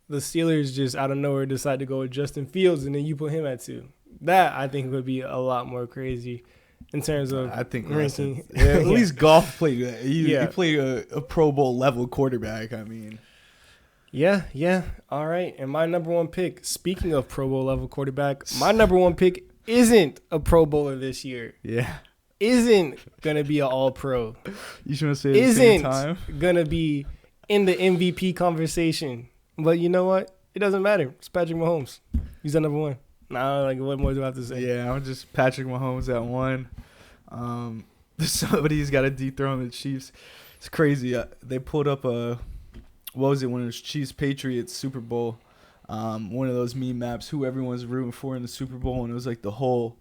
the Steelers just out of nowhere decide to go with Justin Fields, and then you put him at 2. That I think would be a lot more crazy in terms of I think ranking. At least Goff played. He played a Pro Bowl level quarterback. I mean. Yeah. All right. And my number 1 pick, speaking of Pro Bowl level quarterback, my number 1 pick isn't a Pro Bowler this year. Yeah. Isn't going to be an All-Pro. You should say it at the same time. Isn't going to be in the MVP conversation. But you know what? It doesn't matter. It's Patrick Mahomes. He's at number 1. Nah, like what more do I have to say? Yeah, I'm just Patrick Mahomes at 1. Somebody's got to dethrone the Chiefs. It's crazy. They pulled up what was it, when it was Chiefs Patriots Super Bowl? One of those meme maps, who everyone's rooting for in the Super Bowl, and it was like the whole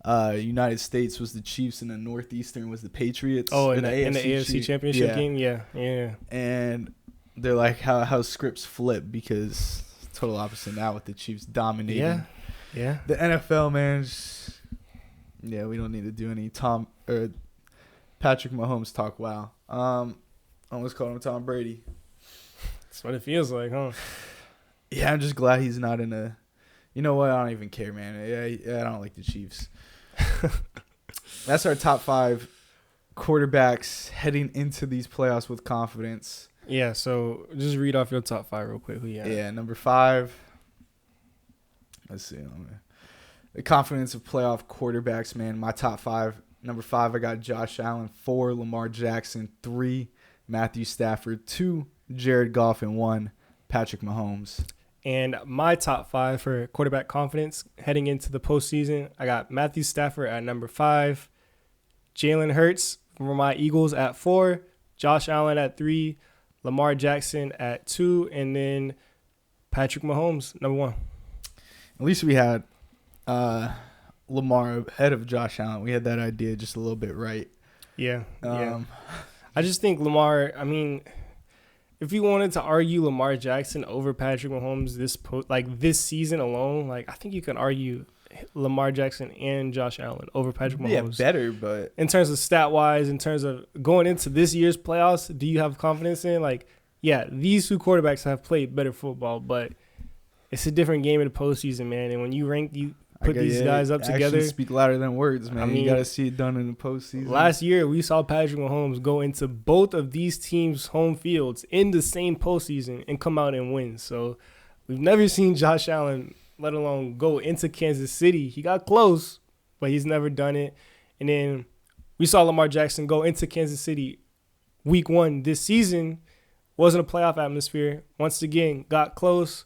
United States was the Chiefs and the Northeastern was the Patriots. Oh, in the AFC Championship game? Yeah. And they're like how scripts flip, because total opposite now with the Chiefs dominating. Yeah. The NFL, man. We don't need to do any Patrick Mahomes talk. Wow. Almost called him Tom Brady. That's what it feels like, huh? Yeah, I'm just glad he's not in a. You know what? I don't even care, man. Yeah, I don't like the Chiefs. That's our top 5 quarterbacks heading into these playoffs with confidence. Yeah, so just read off your top 5 real quick. Who you have? Yeah, number 5. Let's see. The confidence of playoff quarterbacks, man. My top 5. Number 5, I got Josh Allen. 4, Lamar Jackson. 3, Matthew Stafford. 2, Jared Goff. And 1, Patrick Mahomes. And my top 5 for quarterback confidence heading into the postseason, I got Matthew Stafford at number 5, Jalen Hurts for my Eagles at 4, Josh Allen at 3, Lamar Jackson at 2, and then Patrick Mahomes, number 1. At least we had Lamar ahead of Josh Allen. We had that idea just a little bit right. Yeah. I just think Lamar, I mean, if you wanted to argue Lamar Jackson over Patrick Mahomes this season alone, like I think you can argue Lamar Jackson and Josh Allen over Patrick Mahomes. Yeah, better, but in terms of stat-wise, in terms of going into this year's playoffs, do you have confidence in? Like, yeah, these 2 quarterbacks have played better football, but it's a different game in the postseason, man. And when you put these guys up together. Actions speak louder than words, man. I mean, you got to see it done in the postseason. Last year, we saw Patrick Mahomes go into both of these teams' home fields in the same postseason and come out and win. So we've never seen Josh Allen, let alone go into Kansas City. He got close, but he's never done it. And then we saw Lamar Jackson go into Kansas City week 1 this season. Wasn't a playoff atmosphere. Once again, got close.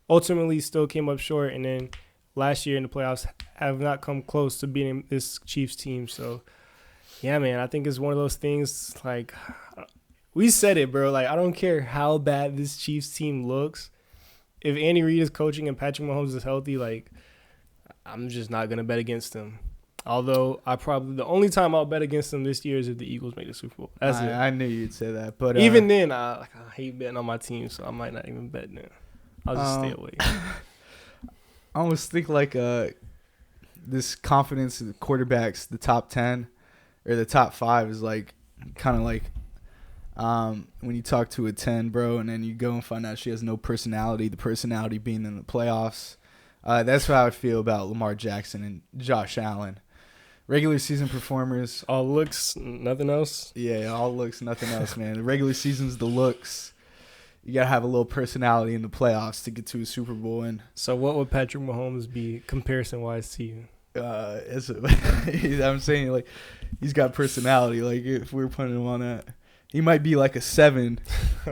Ultimately, still came up short. And then last year in the playoffs have not come close to beating this Chiefs team. So, yeah, man, I think it's one of those things, like, we said it, bro. Like, I don't care how bad this Chiefs team looks. If Andy Reid is coaching and Patrick Mahomes is healthy, like, I'm just not going to bet against them. Although, the only time I'll bet against them this year is if the Eagles make the Super Bowl. That's it. I knew you'd say that. But even then, I hate betting on my team, so I might not even bet then. I'll just stay away. I almost think like this confidence in the quarterbacks, the top 10 or the top 5 is like kind of like when you talk to a 10, bro, and then you go and find out she has no personality, the personality being in the playoffs. That's how I feel about Lamar Jackson and Josh Allen. Regular season performers. All looks, nothing else? Yeah, all looks, nothing else, man. The regular season's the looks. You got to have a little personality in the playoffs to get to a Super Bowl. And so what would Patrick Mahomes be comparison-wise to you? I'm saying, like, he's got personality. Like, if we're putting him on that, he might be like a 7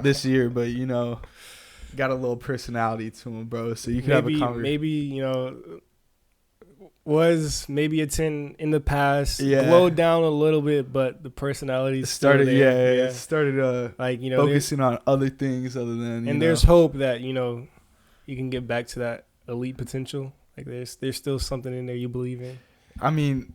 this year, but, you know, got a little personality to him, bro. So you can have a conversation. Maybe, you know, was maybe a 10 in the past, yeah, slowed down a little bit, but the personality started there. It started like, you know, focusing on other things other than, and there's hope that, you know, you can get back to that elite potential. Like there's still something in there you believe in. I mean,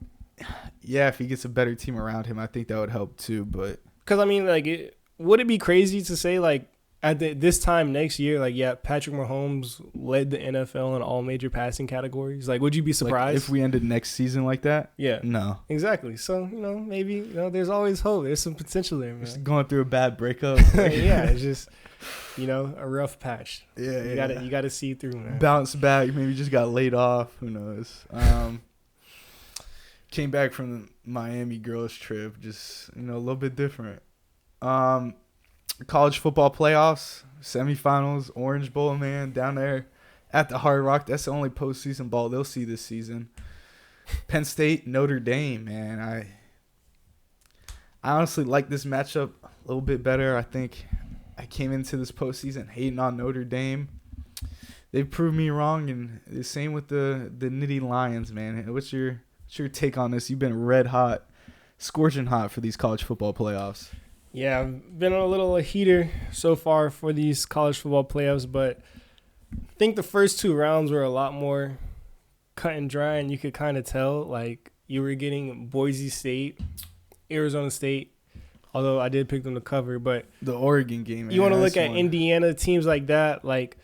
yeah, if he gets a better team around him, I think that would help too. But because I mean, like, would it be crazy to say, like, at this time next year, like, yeah, Patrick Mahomes led the NFL in all major passing categories? Like, would you be surprised? Like, if we ended next season like that? Yeah. No. Exactly. So, you know, maybe, you know, there's always hope. There's some potential there, man. Just going through a bad breakup. Yeah, it's just, you know, a rough patch. Yeah, you gotta see through, man. Bounce back. Maybe just got laid off. Who knows? Came back from the Miami girls trip. Just, you know, a little bit different. College football playoffs, semifinals, Orange Bowl, man, down there at the Hard Rock. That's the only postseason ball they'll see this season. Penn State, Notre Dame, man. I honestly like this matchup a little bit better. I think I came into this postseason hating on Notre Dame. They proved me wrong, and the same with the Nittany Lions, man. What's your take on this? You've been red hot, scorching hot for these college football playoffs. Yeah, I've been a little heater so far for these college football playoffs, but I think the first two rounds were a lot more cut and dry, and you could kind of tell, like, you were getting Boise State, Arizona State, although I did pick them to cover. But the Oregon game, man, you want to look at Indiana, teams like that, like,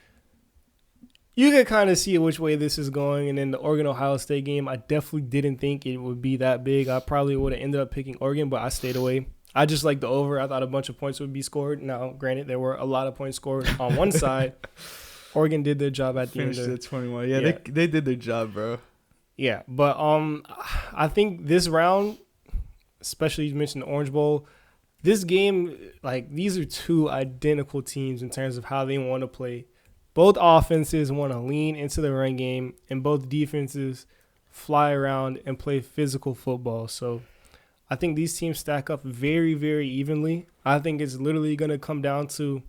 you could kind of see which way this is going. And then the Oregon-Ohio State game, I definitely didn't think it would be that big. I probably would have ended up picking Oregon, but I stayed away. I just like the over. I thought a bunch of points would be scored. Now, granted, there were a lot of points scored on one side. Oregon did their job at the end. Finished at 21. Yeah, they did their job, bro. Yeah, but I think this round, especially you mentioned the Orange Bowl, this game, like, these are two identical teams in terms of how they want to play. Both offenses want to lean into the run game, and both defenses fly around and play physical football. So I think these teams stack up very, very evenly. I think it's literally going to come down to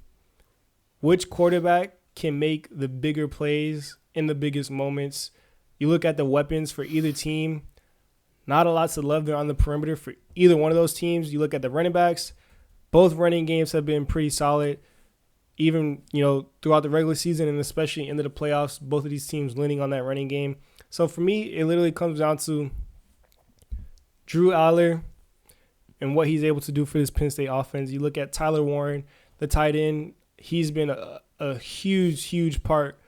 which quarterback can make the bigger plays in the biggest moments. You look at the weapons for either team, not a lot to love there on the perimeter for either one of those teams. You look at the running backs, both running games have been pretty solid. Even, throughout the regular season and especially into the playoffs, both of these teams leaning on that running game. So for me, it literally comes down to Drew Aller and what he's able to do for this Penn State offense. You look at Tyler Warren, the tight end. He's been a huge, huge part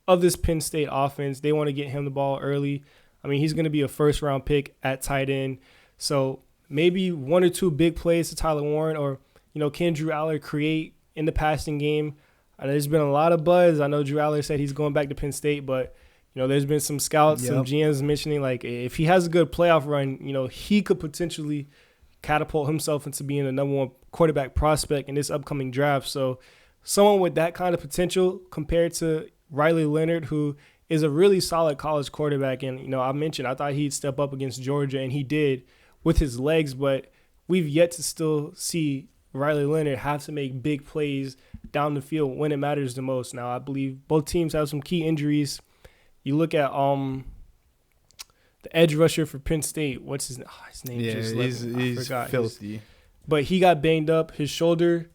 of this Penn State offense. They want to get him the ball early. I mean, he's going to be a first-round pick at tight end. So maybe one or two big plays to Tyler Warren, or, can Drew Aller create in the passing game? There's been a lot of buzz. I know Drew Aller said he's going back to Penn State, but, there's been some scouts, some GMs mentioning, like, if he has a good playoff run, he could potentially catapult himself into being the number one quarterback prospect in this upcoming draft. So someone with that kind of potential compared to Riley Leonard, who is a really solid college quarterback. And, I mentioned I thought he'd step up against Georgia, and he did with his legs, but we've yet to still see Riley Leonard have to make big plays down the field when it matters the most. Now, I believe both teams have some key injuries. You look at the edge rusher for Penn State. What's his name? His name just left me. I forgot. Filthy. But he got banged up, his shoulder.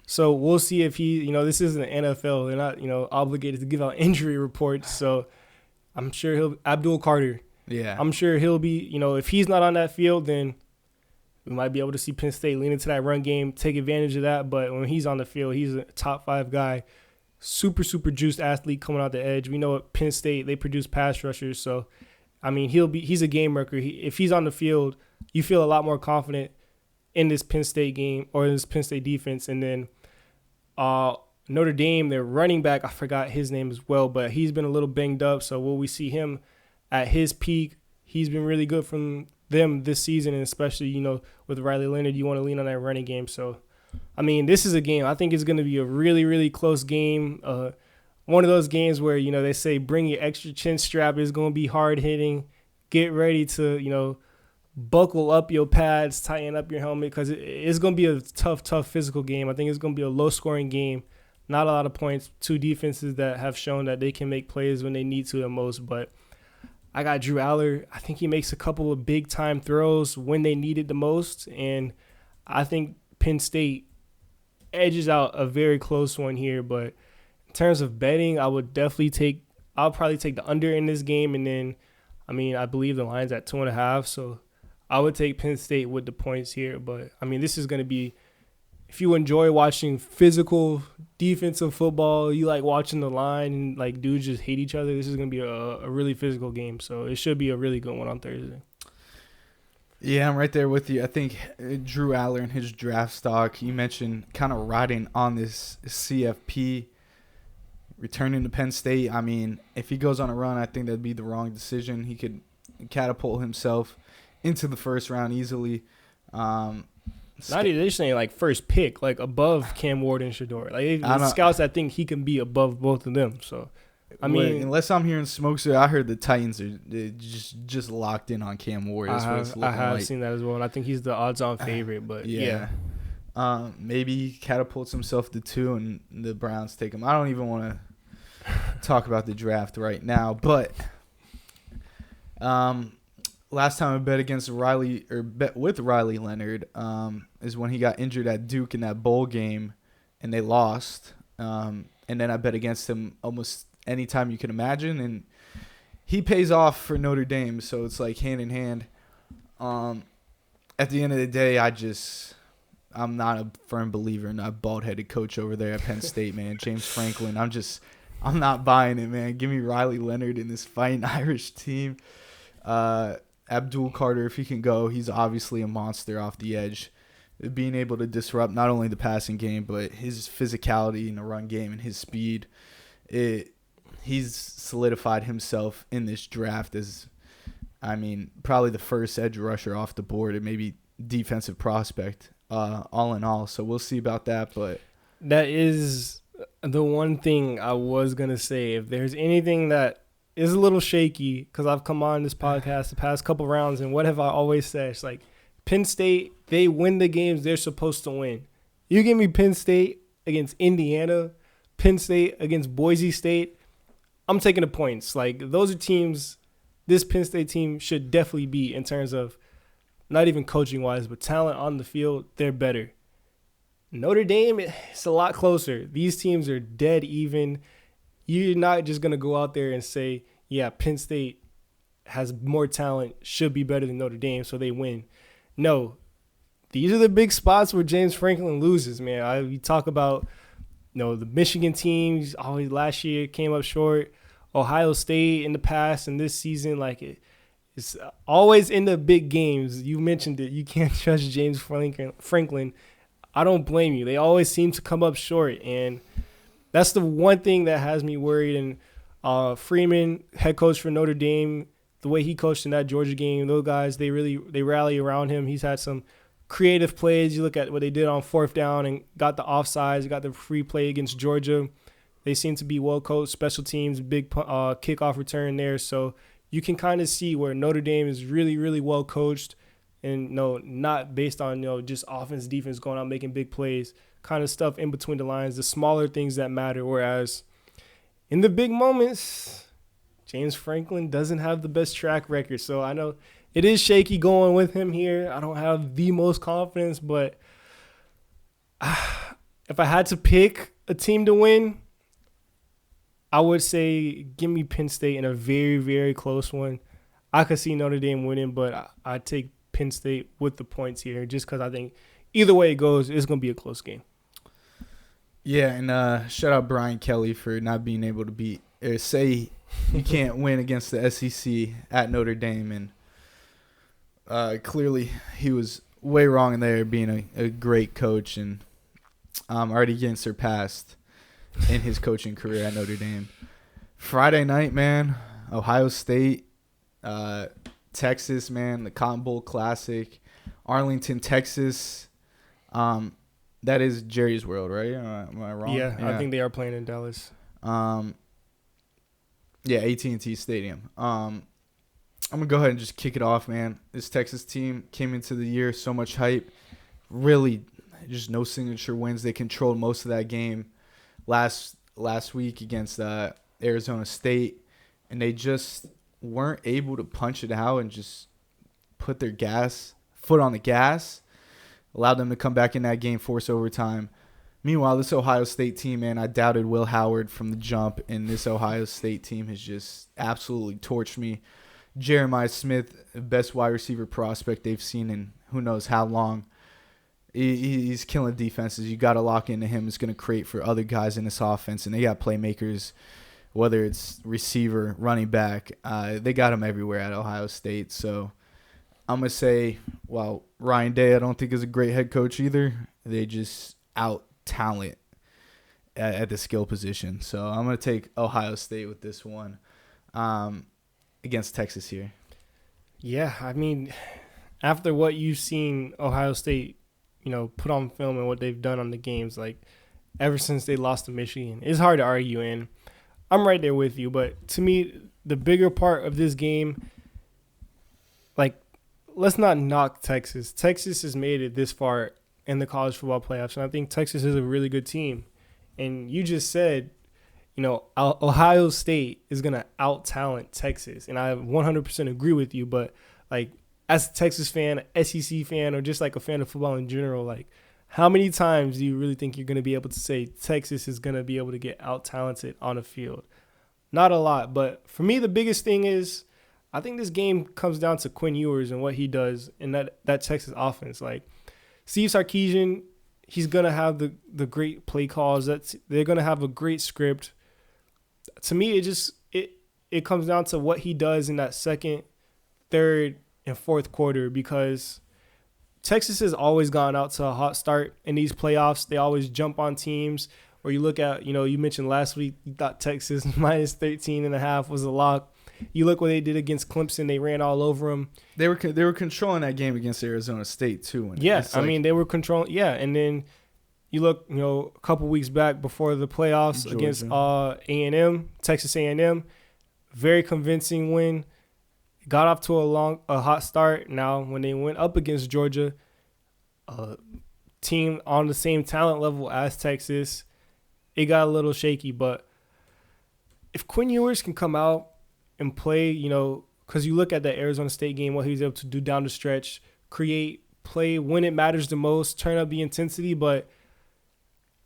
So we'll see if he, this isn't the NFL. They're not, obligated to give out injury reports. So I'm sure Abdul Carter. Yeah. I'm sure he'll be, if he's not on that field, then we might be able to see Penn State lean into that run game, take advantage of that. But when he's on the field, he's a top 5 guy, super, super juiced athlete coming out the edge. We know at Penn State, they produce pass rushers. So, I mean, he's a game wrecker. If he's on the field, you feel a lot more confident in this Penn State game or in this Penn State defense. And then Notre Dame, their running back, I forgot his name as well, but he's been a little banged up. So will we see him at his peak? He's been really good from them this season, and especially, with Riley Leonard, you want to lean on that running game. So, I mean, this is a game. I think it's going to be a really, really close game. One of those games where, they say bring your extra chin strap. It's going to be hard hitting. Get ready to, buckle up your pads, tighten up your helmet, because it's going to be a tough physical game. I think it's going to be a low-scoring game. Not a lot of points. Two defenses that have shown that they can make plays when they need to the most, but I got Drew Aller. I think he makes a couple of big-time throws when they need it the most, and I think Penn State edges out a very close one here. But in terms of betting, I'll probably take the under in this game, and then, I believe the line's at 2.5, so I would take Penn State with the points here. But, this is going to be, if you enjoy watching physical defensive football, you like watching the line and, like, dudes just hate each other, this is going to be a really physical game. So it should be a really good one on Thursday. Yeah, I'm right there with you. I think Drew Aller and his draft stock, you mentioned kind of riding on this CFP, returning to Penn State. If he goes on a run, I think that'd be the wrong decision. He could catapult himself into the first round easily. They're saying like first pick, like above Cam Ward and Shador. Like scouts that think he can be above both of them. So, unless I'm hearing smoke, so I heard the Titans are just locked in on Cam Ward. I have seen that as well, and I think he's the odds-on favorite. But yeah. Maybe he catapults himself to 2, and the Browns take him. I don't even want to talk about the draft right now. But last time I bet against Riley or bet with Riley Leonard is when he got injured at Duke in that bowl game, and they lost. And then I bet against him almost any time you can imagine, and he pays off for Notre Dame, so it's like hand in hand. At the end of the day, I'm not a firm believer in that bald-headed coach over there at Penn State, man. James Franklin. I'm not buying it, man. Give me Riley Leonard in this fighting Irish team. Abdul Carter, if he can go, he's obviously a monster off the edge. Being able to disrupt not only the passing game, but his physicality in the run game and his speed. He's solidified himself in this draft as, probably the first edge rusher off the board and maybe defensive prospect, all in all. So we'll see about that. But that is the one thing I was going to say. If there's anything that is a little shaky, because I've come on this podcast the past couple rounds, and what have I always said? It's like Penn State, they win the games they're supposed to win. You give me Penn State against Indiana, Penn State against Boise State, I'm taking the points. Like, those are teams this Penn State team should definitely be in terms of not even coaching-wise, but talent on the field, they're better. Notre Dame, it's a lot closer. These teams are dead even. You're not just going to go out there and say, yeah, Penn State has more talent, should be better than Notre Dame, so they win. No, these are the big spots where James Franklin loses, man. We talk about, the Michigan teams always last year came up short. Ohio State in the past and this season, it's always in the big games. You mentioned it. You can't trust James Franklin. I don't blame you. They always seem to come up short, and that's the one thing that has me worried. And Freeman, head coach for Notre Dame, the way he coached in that Georgia game, those guys, they rally around him. He's had some creative plays. You look at what they did on fourth down and got the offsides, got the free play against Georgia. They seem to be well coached, special teams, big kickoff return there. So you can kind of see where Notre Dame is really, really well coached, and not based on just offense, defense going out making big plays, kind of stuff in between the lines, the smaller things that matter. Whereas in the big moments, James Franklin doesn't have the best track record. So I know it is shaky going with him here. I don't have the most confidence, but if I had to pick a team to win, I would say give me Penn State in a very, very close one. I could see Notre Dame winning, but I take Penn State with the points here just because I think either way it goes, it's going to be a close game. Yeah, and shout out Brian Kelly for not being able to say you can't win against the SEC at Notre Dame. And clearly he was way wrong in there, being a great coach and already getting surpassed in his coaching career at Notre Dame. Friday night, man, Ohio State, Texas, man, the Cotton Bowl Classic, Arlington, Texas. That is Jerry's World, right? Am I wrong? Yeah, I think they are playing in Dallas. Yeah, AT&T Stadium. I'm going to go ahead and just kick it off, man. This Texas team came into the year so much hype. Really, just no signature wins. They controlled most of that game last week against Arizona State, and they just weren't able to punch it out and just put their foot on the gas, allowed them to come back in that game, force overtime. Meanwhile, this Ohio State team, man, I doubted Will Howard from the jump, and this Ohio State team has just absolutely torched me. Jeremiah Smith, best wide receiver prospect they've seen in who knows how long. He's killing defenses. You got to lock into him. It's going to create for other guys in this offense, and they got playmakers, whether it's receiver, running back. They got them everywhere at Ohio State. So I'm going to say, well, Ryan Day I don't think is a great head coach either. They just out-talent at the skill position. So I'm going to take Ohio State with this one against Texas here. Yeah, after what you've seen Ohio State put on film and what they've done on the games, ever since they lost to Michigan, it's hard to argue, and I'm right there with you. But to me, the bigger part of this game, let's not knock Texas. Texas has made it this far in the college football playoffs, and I think Texas is a really good team. And you just said, Ohio State is going to out-talent Texas. And I 100% agree with you. But, like, as a Texas fan, SEC fan, or just, like, a fan of football in general, like, how many times do you really think you're going to be able to say Texas is going to be able to get out-talented on a field? Not a lot. But for me, the biggest thing is I think this game comes down to Quinn Ewers and what he does in that Texas offense. Like, Steve Sarkisian, he's going to have the great play calls. They're going to have a great script. To me, it comes down to what he does in that second, third, and fourth quarter, because Texas has always gone out to a hot start in these playoffs. They always jump on teams. Or you look at, you mentioned last week, you thought Texas minus 13.5 was a lock. You look what they did against Clemson. They ran all over them. They were controlling that game against Arizona State, too. Yeah, they were controlling. Yeah, and then you look, a couple weeks back before the playoffs Georgia. Against A&M, Texas A&M. Very convincing win. Got off to a hot start. Now, when they went up against Georgia, a team on the same talent level as Texas, it got a little shaky. But if Quinn Ewers can come out and play, because you look at that Arizona State game, what he was able to do down the stretch, create, play when it matters the most, turn up the intensity. But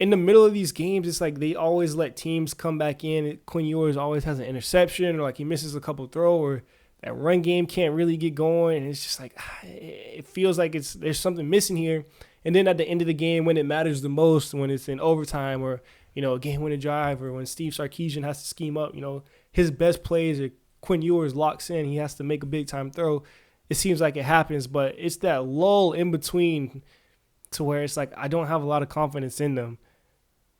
in the middle of these games, it's like they always let teams come back in. Quinn Ewers always has an interception, or like he misses a couple throw, or that run game can't really get going. And it's just like it feels like there's something missing here. And then at the end of the game, when it matters the most, when it's in overtime or, a game-winning drive, or when Steve Sarkisian has to scheme up, his best plays are Quinn Ewers locks in, he has to make a big-time throw. It seems like it happens, but it's that lull in between to where it's like I don't have a lot of confidence in them.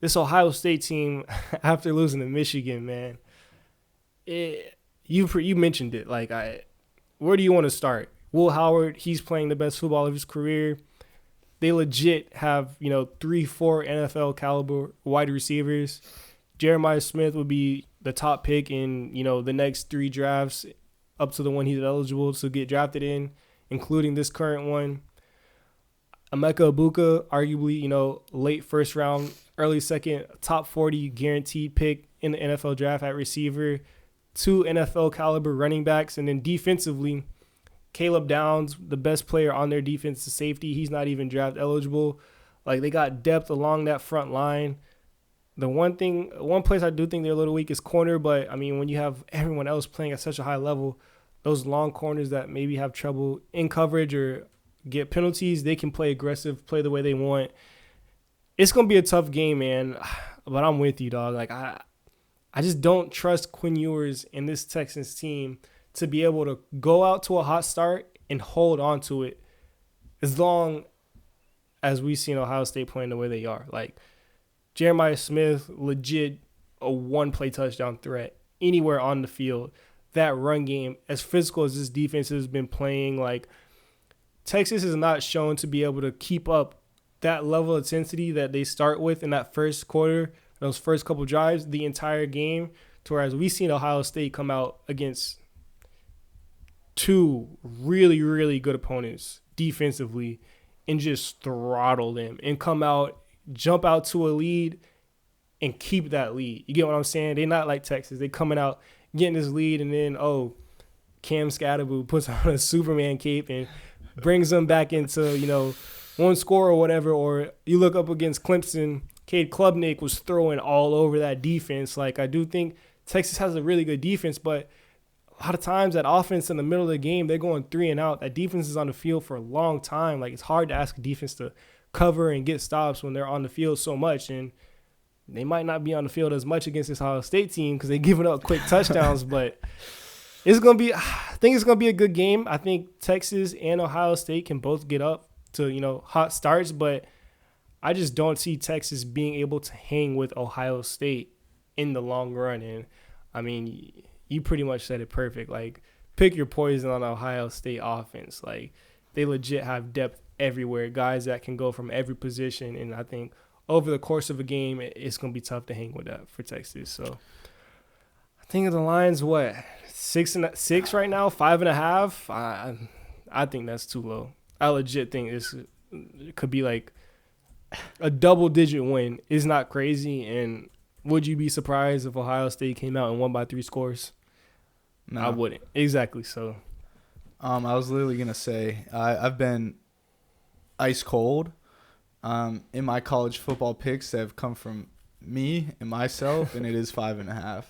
This Ohio State team, after losing to Michigan, man, you mentioned it. Like, where do you want to start? Will Howard, he's playing the best football of his career. They legit have, 3-4 NFL caliber wide receivers. Jeremiah Smith would be the top pick in, the next 3 drafts up to the one he's eligible to get drafted in, including this current one. Emeka Egbuka, arguably, late first round, early second, top 40 guaranteed pick in the NFL draft at receiver. 2 NFL caliber running backs. And then defensively, Caleb Downs, the best player on their defense, the safety. He's not even draft eligible. Like, they got depth along that front line. The one place I do think they're a little weak is corner, but, when you have everyone else playing at such a high level, those long corners that maybe have trouble in coverage or get penalties, they can play aggressive, play the way they want. It's going to be a tough game, man, but I'm with you, dog. Like, I just don't trust Quinn Ewers and this Texans team to be able to go out to a hot start and hold on to it as long as we've seen Ohio State playing the way they are. Like, Jeremiah Smith, legit a one-play touchdown threat anywhere on the field. That run game, as physical as this defense has been playing, like, Texas is not shown to be able to keep up that level of intensity that they start with in that first quarter, those first couple drives, the entire game, to whereas we've seen Ohio State come out against 2 really, really good opponents defensively and just throttle them and come out, jump out to a lead and keep that lead. You get what I'm saying? They're not like Texas. They coming out, getting this lead, and then, Cam Scatterboo puts on a Superman cape and brings them back into, one score or whatever. Or you look up against Clemson, Cade Klubnik was throwing all over that defense. Like, I do think Texas has a really good defense, but a lot of times that offense in the middle of the game, they're going 3 and out. That defense is on the field for a long time. Like, it's hard to ask a defense to cover and get stops when they're on the field so much. And they might not be on the field as much against this Ohio State team because they're giving up quick touchdowns. But I think it's going to be a good game. I think Texas and Ohio State can both get up to, hot starts. But I just don't see Texas being able to hang with Ohio State in the long run. And, you pretty much said it perfect. Like, pick your poison on Ohio State offense. Like, they legit have depth everywhere, guys that can go from every position. And I think over the course of a game, it's going to be tough to hang with that for Texas. So I think the line's what, 6 right now, 5.5. I think that's too low. I legit think it could be like a double-digit win. It's not crazy, and would you be surprised if Ohio State came out and won by 3 scores? No. I wouldn't. Exactly. So, I was literally gonna say I've been ice cold in my college football picks that have come from me and myself, and it is 5.5.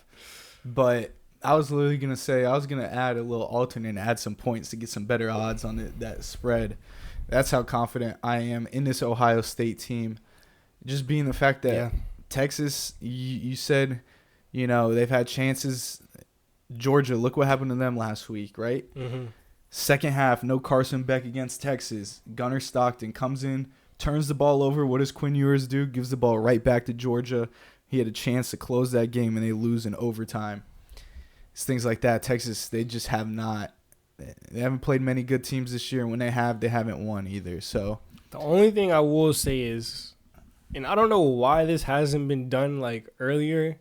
But I was literally gonna say I was gonna add a little alternate and add some points to get some better odds on that spread. That's how confident I am in this Ohio State team. Just being the fact that Texas, you said, they've had chances. Georgia, look what happened to them last week, right? Mm-hmm. Second half, no Carson Beck against Texas. Gunnar Stockton comes in, turns the ball over. What does Quinn Ewers do? Gives the ball right back to Georgia. He had a chance to close that game, and they lose in overtime. It's things like that. Texas, they just have not. They haven't played many good teams this year, and when they have, they haven't won either. So the only thing I will say is, and I don't know why this hasn't been done like earlier.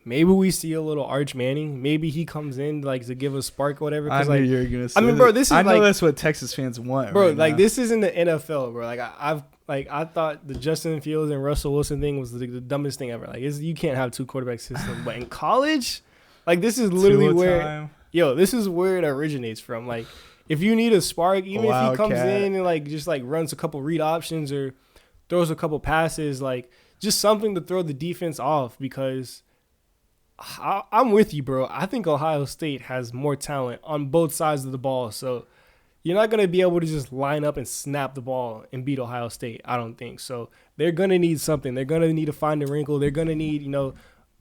Maybe we see a little Arch Manning. Maybe he comes in like to give a spark or whatever. I knew you were gonna say. I mean, bro, this is I know that's what Texas fans want, bro. Right like now. This isn't the NFL, bro. I thought the Justin Fields and Russell Wilson thing was the dumbest thing ever. Like, you can't have 2 quarterback systems, but in college, like this is literally where this is where it originates from. Like, if you need a spark, even if he comes in and like just like runs a couple read options or throws a couple passes, like just something to throw the defense off because. I'm with you, bro. I think Ohio State has more talent on both sides of the ball. So you're not going to be able to just line up and snap the ball and beat Ohio State, I don't think. So they're going to need something. They're going to need to find a wrinkle. They're going to need, a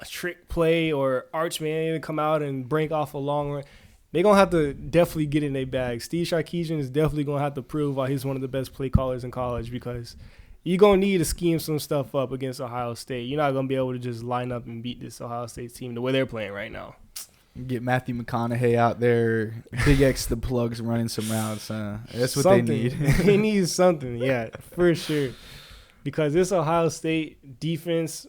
trick play or Arch Manning to come out and break off a long run. They're going to have to definitely get in their bag. Steve Sarkisian is definitely going to have to prove why he's one of the best play callers in college because – you're going to need to scheme some stuff up against Ohio State. You're not going to be able to just line up and beat this Ohio State team the way they're playing right now. Get Matthew McConaughey out there, Big X the plugs running some routes. That's what something. They need. They need something, yeah, for sure. Because this Ohio State defense,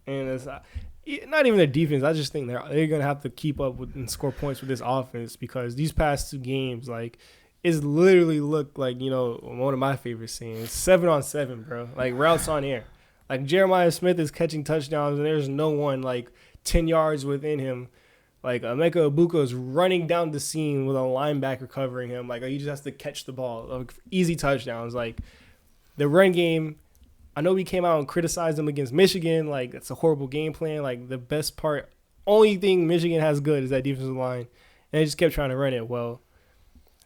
and it's not even their defense, I just think they're going to have to keep up with and score points with this offense because these past 2 games, like, it's literally looked like, one of my favorite scenes. 7-on-7, bro. Like, routes on air. Like, Jeremiah Smith is catching touchdowns, and there's no one, like, 10 yards within him. Like, Emeka Ibuka is running down the seam with a linebacker covering him. Like, he just has to catch the ball. Like, easy touchdowns. Like, the run game, I know we came out and criticized them against Michigan. Like, it's a horrible game plan. Like, the best part, only thing Michigan has good is that defensive line. And they just kept trying to run it well.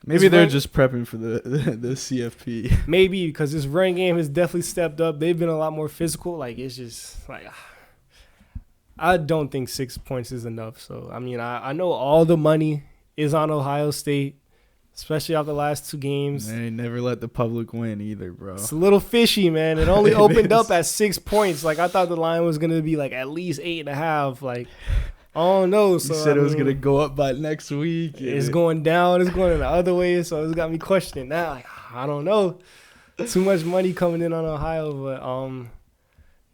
Maybe they're just prepping for the CFP. Maybe because this run game has definitely stepped up. They've been a lot more physical. Like, it's just like I don't think 6 points is enough. So, I mean, I know all the money is on Ohio State, especially after the last 2 games. They never let the public win either, bro. It's a little fishy, man. It only opened up at 6 points. Like, I thought the line was going to be like at least 8.5. Like, oh no! So you said it was gonna go up by next week. It's going down. It's going the other way. So it's got me questioning that. Like, I don't know. Too much money coming in on Ohio, but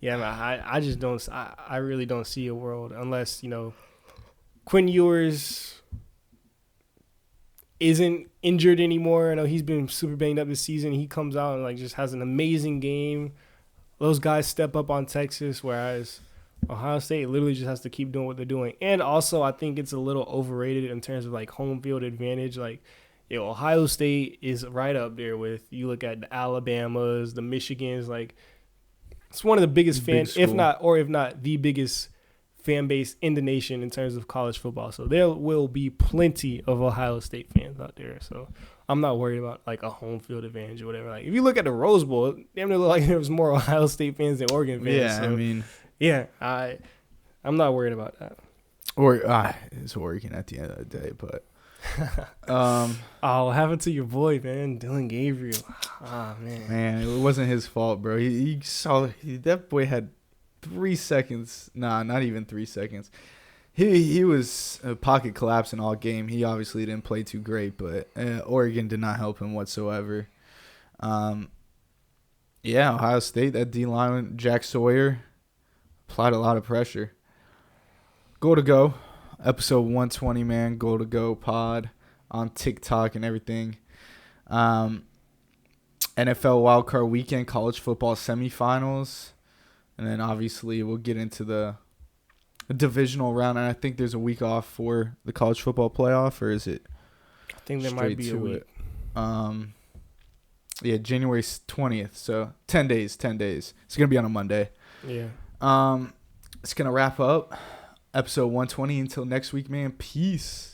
yeah, man. I just don't. I really don't see a world unless Quinn Ewers isn't injured anymore. I know he's been super banged up this season. He comes out and like just has an amazing game. Those guys step up on Texas, whereas Ohio State literally just has to keep doing what they're doing. And also, I think it's a little overrated in terms of, like, home field advantage. Like, Ohio State is right up there with, you look at the Alabamas, the Michigans. Like, it's one of the biggest if not the biggest fan base in the nation in terms of college football. So there will be plenty of Ohio State fans out there. So I'm not worried about, like, a home field advantage or whatever. Like, if you look at the Rose Bowl, it damn near look like there was more Ohio State fans than Oregon fans. Yeah, so, I mean... Yeah, I'm not worried about that. Or it's Oregon at the end of the day, but what happened to your boy, man, Dylan Gabriel? Man, it wasn't his fault, bro. He saw that boy had 3 seconds. Nah, not even 3 seconds. He was pocket collapsing all game. He obviously didn't play too great, but Oregon did not help him whatsoever. Yeah, Ohio State, that D-line, Jack Sawyer, applied a lot of pressure. Go, episode 120, man. Go pod on TikTok and everything. NFL wildcard weekend, college football semifinals. And then obviously we'll get into the divisional round. And I think there's a week off for the college football playoff, or is it I think there might be a week. Yeah, January 20th. So 10 days. It's going to be on a Monday. Yeah. It's going to wrap up episode 120 until next week, man. Peace.